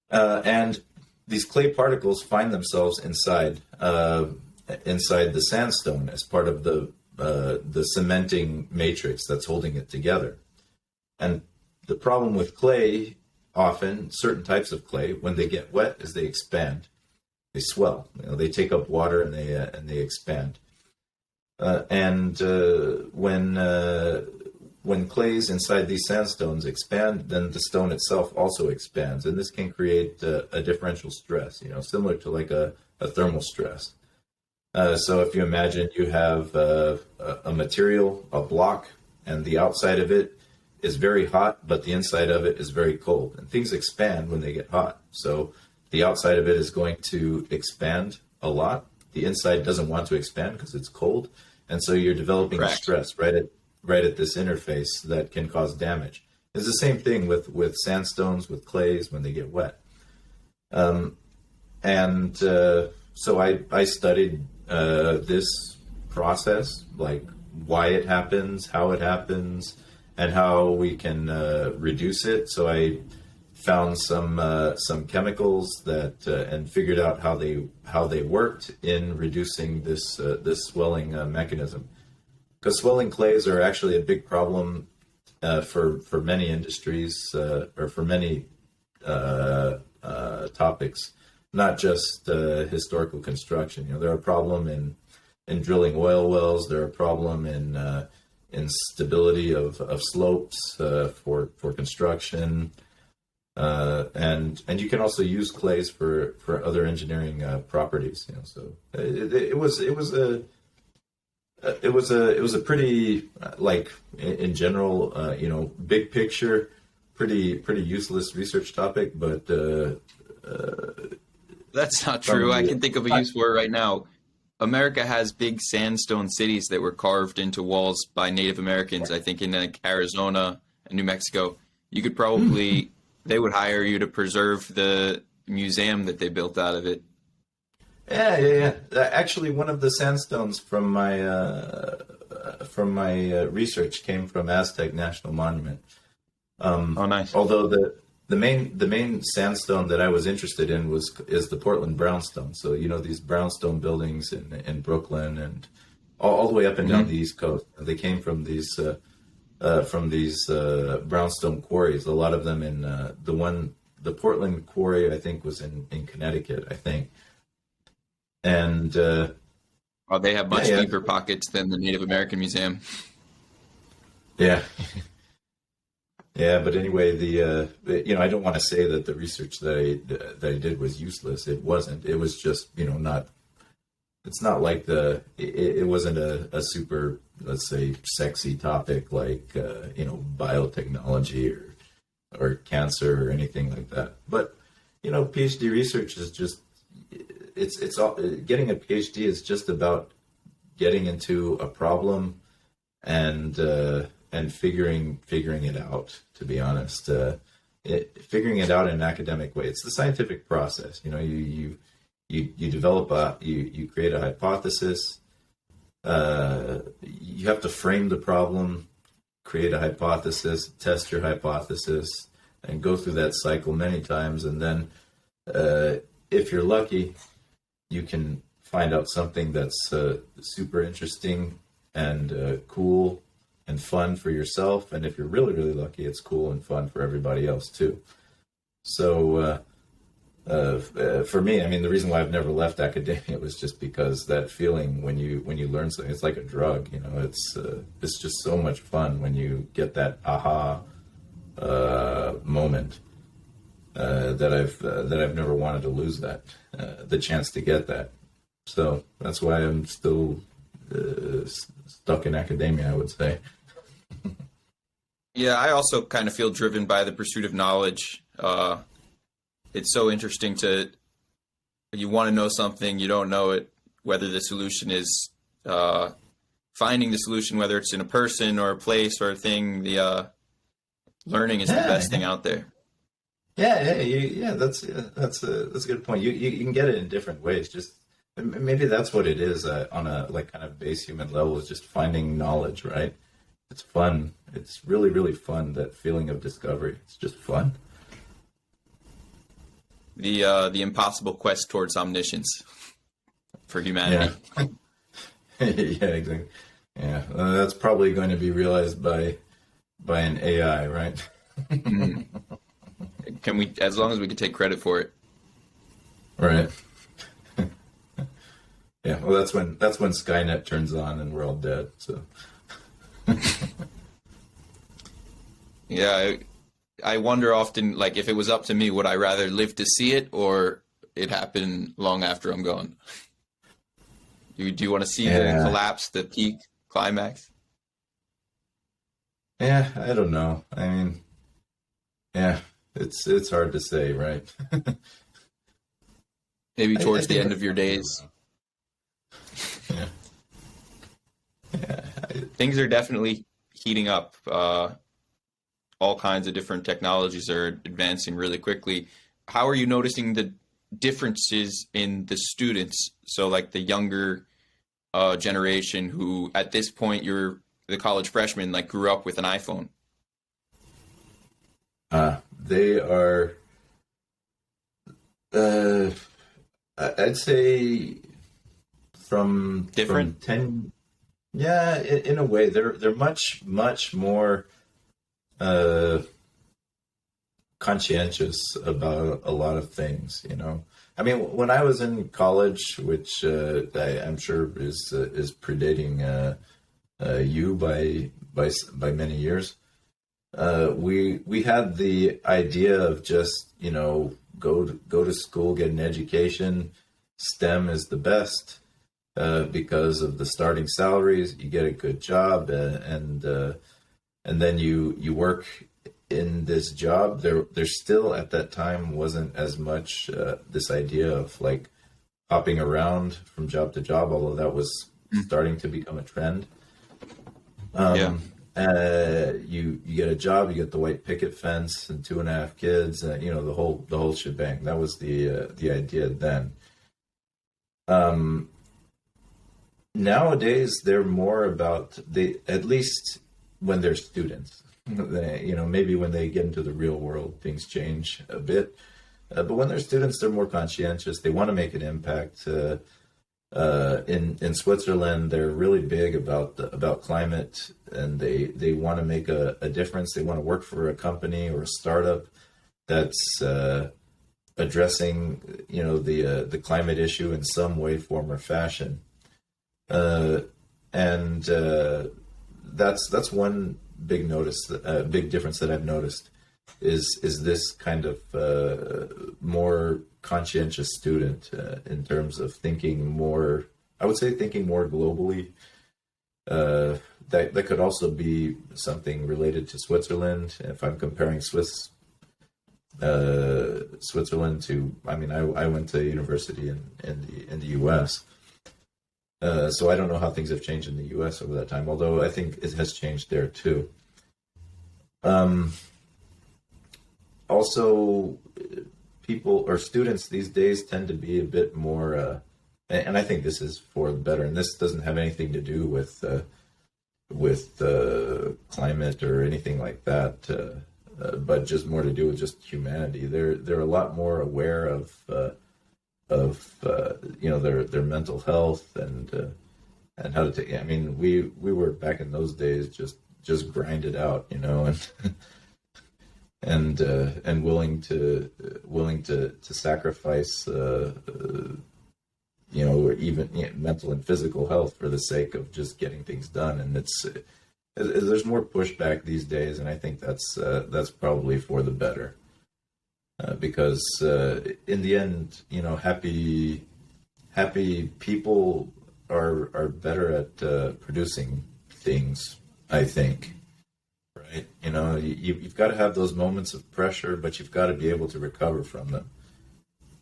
And these clay particles find themselves inside the sandstone as part of the cementing matrix that's holding it together. And the problem with clay, often certain types of clay, when they get wet, is they expand, they swell. They take up water and they expand. When clays inside these sandstones expand, then the stone itself also expands, and this can create a differential stress, similar to like a thermal stress. So if you imagine you have a material, a block, and the outside of it is very hot, but the inside of it is very cold. And things expand when they get hot. So the outside of it is going to expand a lot. The inside doesn't want to expand because it's cold. And so you're developing stress right at this interface that can cause damage. It's the same thing with sandstones, with clays when they get wet. So I studied this process, like why it happens, how it happens, and how we can reduce it. So I found some chemicals that and figured out how they worked in reducing this swelling mechanism. Because swelling clays are actually a big problem for many industries or for many topics. Not just historical construction. They're a problem in drilling oil wells. They're a problem in stability of slopes for construction, and you can also use clays for other engineering properties. So it was a pretty like in general big picture pretty useless research topic, but. That's not true. I can think of a use for it right now. America has big sandstone cities that were carved into walls by Native Americans, I think in like Arizona and New Mexico. You could probably, they would hire you to preserve the museum that they built out of it. Yeah. Actually, one of the sandstones from my research came from Aztec National Monument. Oh, nice. Although the main sandstone that I was interested in is the Portland brownstone. So these brownstone buildings in Brooklyn and all the way up and down the East Coast. They came from these brownstone quarries. A lot of them in the Portland quarry I think was in Connecticut, I think. And Oh, they have Yeah, much yeah, deeper pockets than the Native American Museum. yeah. Yeah, but anyway, I don't want to say that the research that I did was useless. It wasn't. It was just, not. It's not like it wasn't a super, let's say, sexy topic like biotechnology or cancer or anything like that. But PhD research is just it's all getting a PhD is just about getting into a problem and figuring it out. To be honest, figuring it out in an academic way. It's the scientific process. You develop you create a hypothesis. You have to frame the problem, create a hypothesis, test your hypothesis, and go through that cycle many times. And then, if you're lucky, you can find out something that's super interesting and cool and fun for yourself. And if you're really, really lucky, it's cool and fun for everybody else too. So for me, I mean, the reason why I've never left academia was just because that feeling when you learn something, it's like a drug. It's just so much fun when you get that aha moment that I've never wanted to lose that the chance to get that. So that's why I'm still stuck in academia, I would say. Yeah, I also kind of feel driven by the pursuit of knowledge. It's so interesting you want to know something, you don't know it, whether the solution is finding the solution, whether it's in a person or a place or a thing, the learning is the best thing out there. Yeah, that's a good point. You can get it in different ways. Just maybe that's what it is on a like kind of base human level, is just finding knowledge, right? It's fun. It's really, really fun, that feeling of discovery. It's just fun. The impossible quest towards omniscience for humanity. Yeah, yeah, exactly. Yeah, that's probably going to be realized by an AI, right? Can we, as long as we can take credit for it. Right. Yeah, well, that's when Skynet turns on and we're all dead. So. Yeah, I wonder often, like, if it was up to me, would I rather live to see it or it happen long after I'm gone? Do you want to see the collapse, the peak, climax? Yeah, I don't know. I mean, yeah, it's hard to say, right? Maybe towards the end of your days. Yeah. Yeah. Things are definitely heating up. All kinds of different technologies are advancing really quickly. How are you noticing the differences in the students? So like the younger generation who at this point, you're the college freshman, like grew up with an iPhone. They are, I'd say from Different? 10. Yeah, in a way, they're much more conscientious about a lot of things. I mean, when I was in college, which I'm sure is predating you by many years, we had the idea of just go to school, get an education. STEM is the best because of the starting salaries. You get a good job, and then you work in this job. There still at that time wasn't as much this idea of like hopping around from job to job, although that was starting to become a trend. You get a job, you get the white picket fence and 2.5 kids, the whole shebang. That was the idea then. Nowadays they're more about at least when they're students. Maybe when they get into the real world, things change a bit. But when they're students, they're more conscientious. They want to make an impact. In Switzerland, they're really big about climate, and they want to make a difference. They want to work for a company or a startup that's addressing the climate issue in some way, form, or fashion. uh, and that's one big difference that I've noticed is this kind of more conscientious student in terms of thinking more. I would say thinking more globally. That could also be something related to Switzerland. If I'm comparing Switzerland to, I mean, I went to university in the U.S. So I don't know how things have changed in the U.S. over that time, although I think it has changed there too. Also, people or students these days tend to be a bit more, and I think this is for the better, and this doesn't have anything to do with climate or anything like that, but just more to do with just humanity. They're a lot more aware of their mental health and how to take. I mean, we were back in those days just grind it out, and willing to sacrifice even mental and physical health for the sake of just getting things done. And there's more pushback these days, and I think that's probably for the better, because in the end, happy people are better at producing things, I think. Right? You've got to have those moments of pressure, but you've got to be able to recover from them.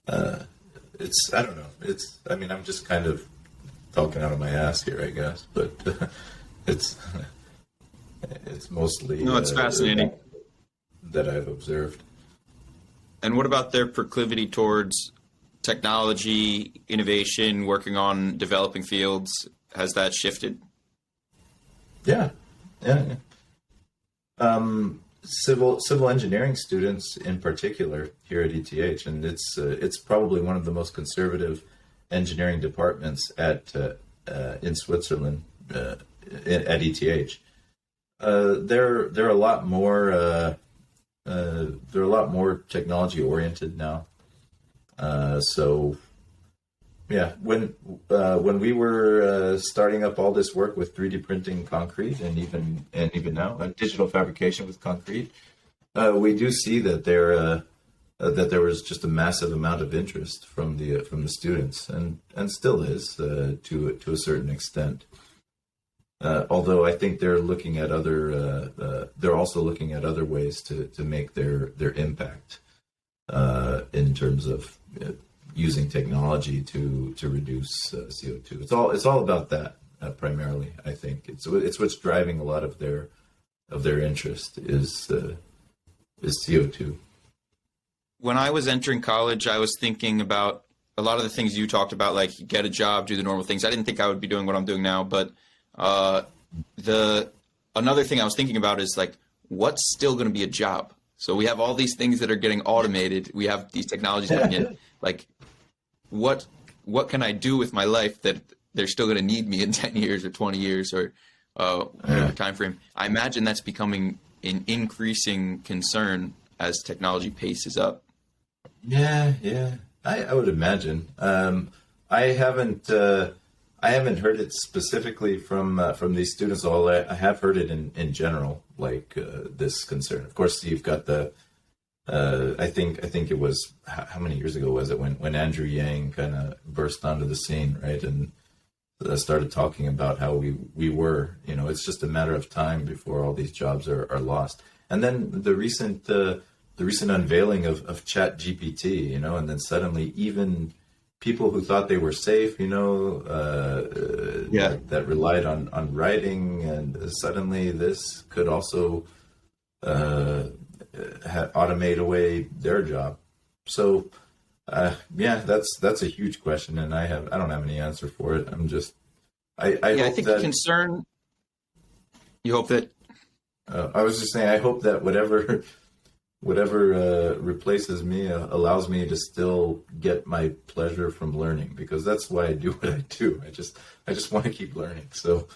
I don't know. I'm just kind of talking out of my ass here, I guess, but it's mostly No, it's fascinating that I've observed. And what about their proclivity towards technology, innovation, working on developing fields? Has that shifted? Yeah. Civil engineering students in particular here at ETH, and it's probably one of the most conservative engineering departments in Switzerland at ETH. They're a lot more technology oriented now. So yeah, when we were starting up all this work with 3D printing concrete and even now digital fabrication with concrete, we do see that there was just a massive amount of interest from the students, and still is to a certain extent. Although I think they're looking at they're also looking at other ways to make their impact in terms of using technology to reduce CO2. It's all about that primarily. I think it's what's driving a lot of their interest is CO2. When I was entering college, I was thinking about a lot of the things you talked about, like get a job, do the normal things. I didn't think I would be doing what I'm doing now, but another thing I was thinking about is like, what's still going to be a job? So we have all these things that are getting automated. We have these technologies that get like, what can I do with my life that they're still going to need me in 10 years or 20 years or whatever time frame? I imagine that's becoming an increasing concern as technology paces up. Yeah. I would imagine. I haven't heard it specifically from these students, although I have heard it in general, like this concern. Of course, you've got the I think it was, how many years ago was it when Andrew Yang kind of burst onto the scene, right, and started talking about how we were, it's just a matter of time before all these jobs are lost. And then the recent unveiling of Chat GPT, and then suddenly even people who thought they were safe, that relied on writing, and suddenly this could also automate away their job. So that's a huge question, and I don't have any answer for it. I'm just I think the concern. You hope that. I was just saying, I hope that whatever replaces me allows me to still get my pleasure from learning, because that's why I do what I do. I just want to keep learning. So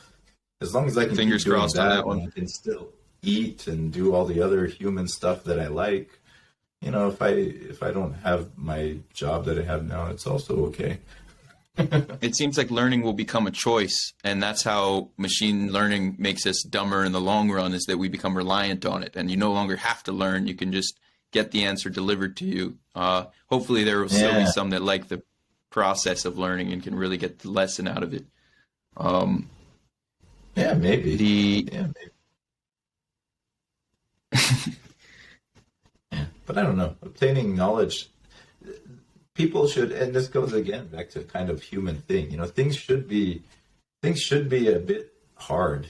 as long as I can Fingers keep doing crossed on that one. I can still eat and do all the other human stuff that I like. If I don't have my job that I have now, it's also okay. It seems like learning will become a choice, and that's how machine learning makes us dumber in the long run, is that we become reliant on it, and you no longer have to learn. You can just get the answer delivered to you. Hopefully there will still be Yeah, some that like the process of learning and can really get the lesson out of it. Um, yeah, maybe. the Yeah, maybe. Yeah. But I don't know. Obtaining knowledge, people should, and this goes again back to kind of human thing. Things should be a bit hard.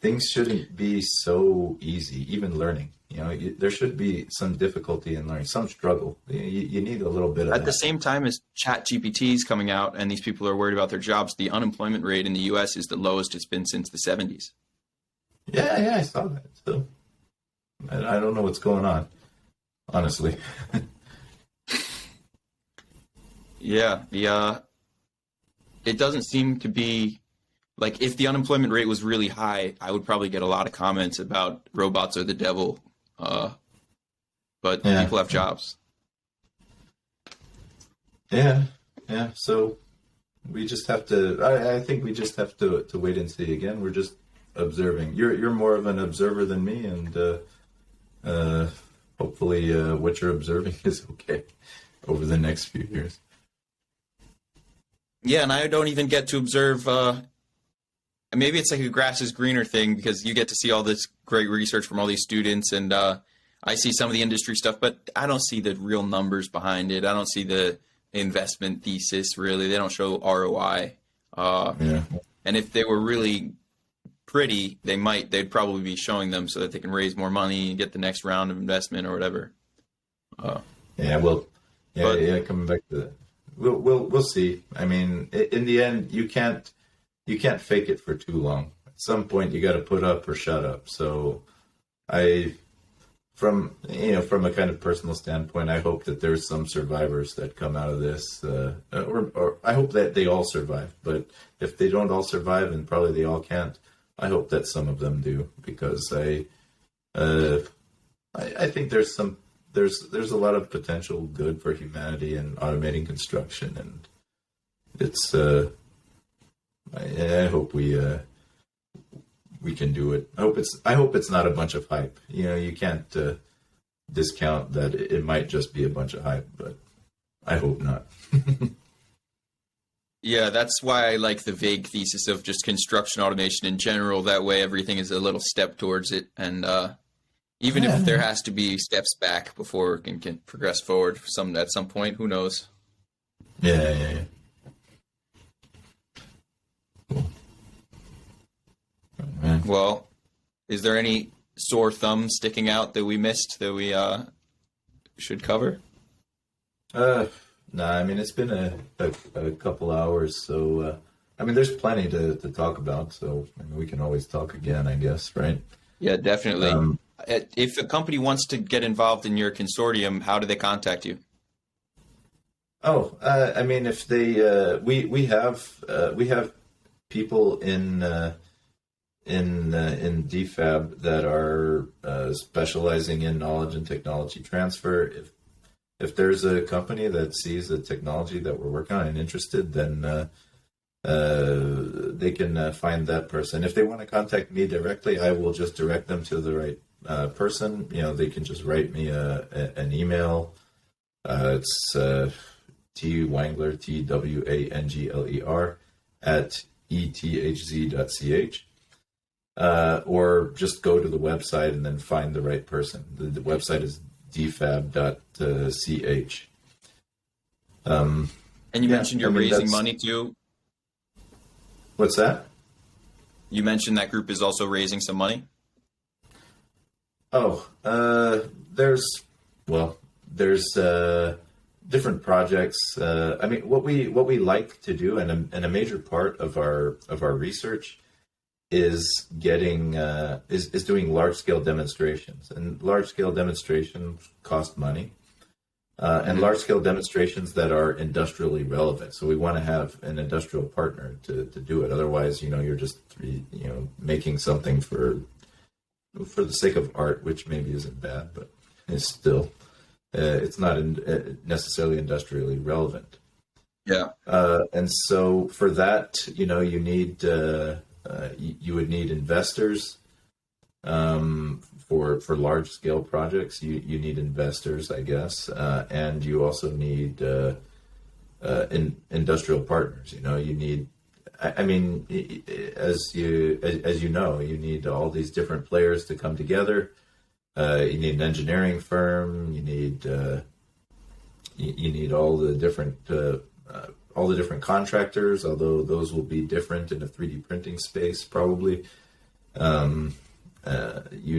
Things shouldn't be so easy. Even learning. There should be some difficulty in learning, some struggle. You need a little bit of At the that. same time as ChatGPT is coming out and these people are worried about their jobs, the unemployment rate in the US is the lowest it's been since the 70s. Yeah, yeah, I saw that. So I don't know what's going on, honestly. Yeah, it doesn't seem to be like, if the unemployment rate was really high, I would probably get a lot of comments about robots are the devil. Uh, but Yeah, people have jobs. yeah, yeah. So we just have to. I think we just have to wait and see. Again, we're just observing. You're more of an observer than me, and uh, hopefully, what you're observing is okay over the next few years. Yeah, and I don't even get to observe. Maybe it's like a grass is greener thing, because you get to see all this great research from all these students, and I see some of the industry stuff, but I don't see the real numbers behind it. I don't see the investment thesis, really. They don't show ROI. Yeah, And if they were really pretty, they'd probably be showing them so that they can raise more money and get the next round of investment or whatever. Uh, yeah. Well, yeah, but yeah. Coming back to that, we'll see. I mean, in the end, you can't fake it for too long. At some point, you got to put up or shut up. So, I, from a kind of personal standpoint, I hope that there's some survivors that come out of this, or I hope that they all survive. But if they don't all survive, and probably they all can't, I hope that some of them do, because I think there's a lot of potential good for humanity in automating construction, and it's I hope we can do it. I hope it's not a bunch of hype. You can't discount that it might just be a bunch of hype, but I hope not. yeah, that's why I like the vague thesis of just construction automation in general. That way, everything is a little step towards it. And even if there has to be steps back before it can progress forward at some point, who knows? Yeah, yeah, yeah. Cool. Man. Well, is there any sore thumbs sticking out that we missed that we should cover? No, I mean, it's been a couple hours, so I mean, there's plenty to talk about. So I mean, we can always talk again, I guess, right? Yeah, definitely. Um, If a company wants to get involved in your consortium, how do they contact you? I mean, if they we have people in DFAB that are specializing in knowledge and technology transfer. If there's a company that sees the technology that we're working on and interested, then they can find that person. If they want to contact me directly, I will just direct them to the right person. They can just write me an email. It's T Wangler, TWANGLER at ethz.ch. Or just go to the website and then find the right person. The website is dfab.ch. And you mentioned you're raising money too. What's that? You mentioned that group is also raising some money. There's different projects. I mean, what we like to do, and a major part of our research is getting is doing large scale demonstrations, and large scale demonstrations cost money, and large scale demonstrations that are industrially relevant. So we want to have an industrial partner to do it. Otherwise, you're just making something for the sake of art, which maybe isn't bad, but it's still it's not necessarily industrially relevant. Yeah. And so for that, you need you would need investors for large scale projects. You need investors, I guess, and you also need industrial partners. You need. I mean, as you know, you need all these different players to come together. You need an engineering firm. You need all the different contractors, although those will be different in a 3D printing space probably. You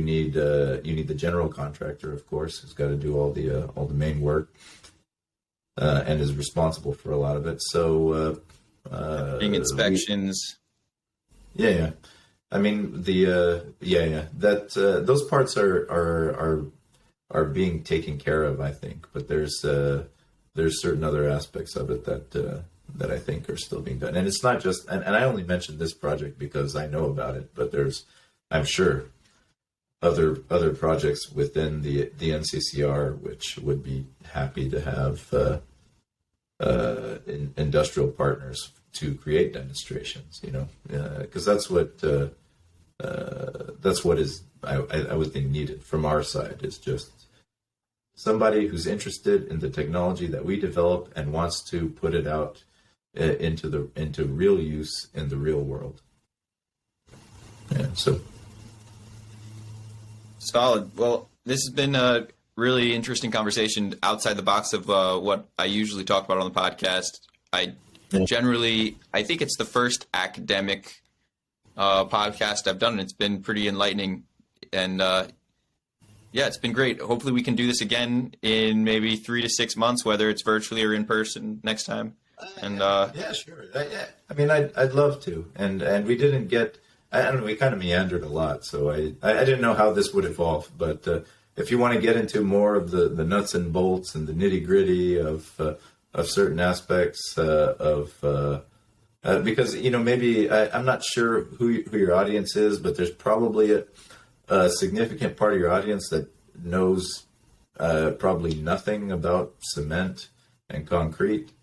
need the general contractor, of course, who's got to do all the main work and is responsible for a lot of it. So Doing inspections. Yeah. I mean that those parts are being taken care of, I think, but there's certain other aspects of it that I think are still being done. And it's not just, and I only mentioned this project because I know about it, but there's, I'm sure, other projects within the NCCR which would be happy to have industrial partners to create demonstrations, because that's what is I would think needed from our side, is just somebody who's interested in the technology that we develop and wants to put it out into real use in the real world. Yeah, so Solid. Well, this has been a really interesting conversation outside the box of what I usually talk about on the podcast. I think it's the first academic podcast I've done, and it's been pretty enlightening. And it's been great. Hopefully we can do this again in maybe 3 to 6 months, whether it's virtually or in person next time. And yeah, sure. I mean, I'd love to. And we didn't get, I don't know, we kind of meandered a lot, so I didn't know how this would evolve. But if you want to get into more of the nuts and bolts and the nitty gritty of certain aspects because maybe I'm not sure who your audience is, but there's probably a significant part of your audience that knows probably nothing about cement and concrete.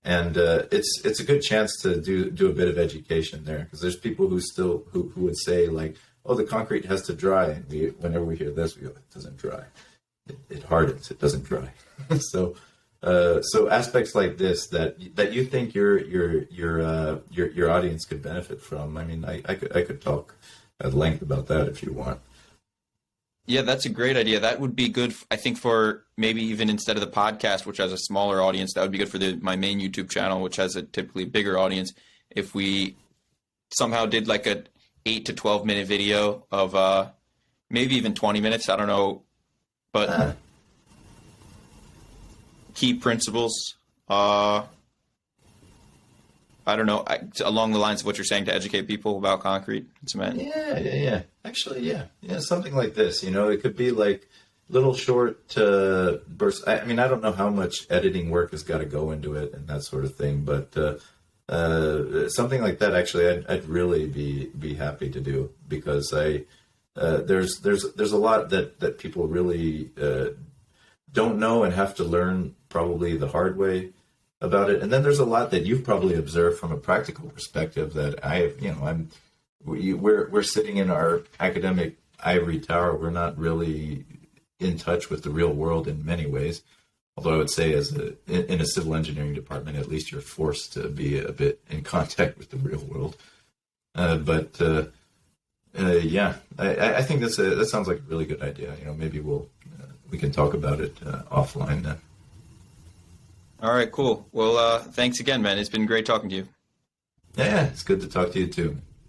And it's a good chance to do a bit of education there, because there's people who would say, like, oh, the concrete has to dry. And whenever we hear this, we go, it doesn't dry. It hardens. It doesn't dry. So aspects like this that you think your audience could benefit from. I mean, I could talk at length about that if you want. Yeah, that's a great idea. That would be good, I think, for maybe even instead of the podcast, which has a smaller audience, that would be good for my main YouTube channel, which has a typically bigger audience. If we somehow did like a 8 to 12 minute video of maybe even 20 minutes, I don't know, but key principles, I don't know, along the lines of what you're saying, to educate people about concrete and cement. Yeah. Actually, yeah, something like this. It could be like little short bursts. I mean, I don't know how much editing work has got to go into it and that sort of thing, but something like that, actually, I'd really be happy to do, because there's a lot that people really don't know and have to learn probably the hard way about it. And then there's a lot that you've probably observed from a practical perspective that we're sitting in our academic ivory tower. We're not really in touch with the real world in many ways. Although I would say in a civil engineering department, at least you're forced to be a bit in contact with the real world. I think that sounds like a really good idea. Maybe we can talk about it offline then. All right, cool. Well, thanks again, man. It's been great talking to you. Yeah, it's good to talk to you too.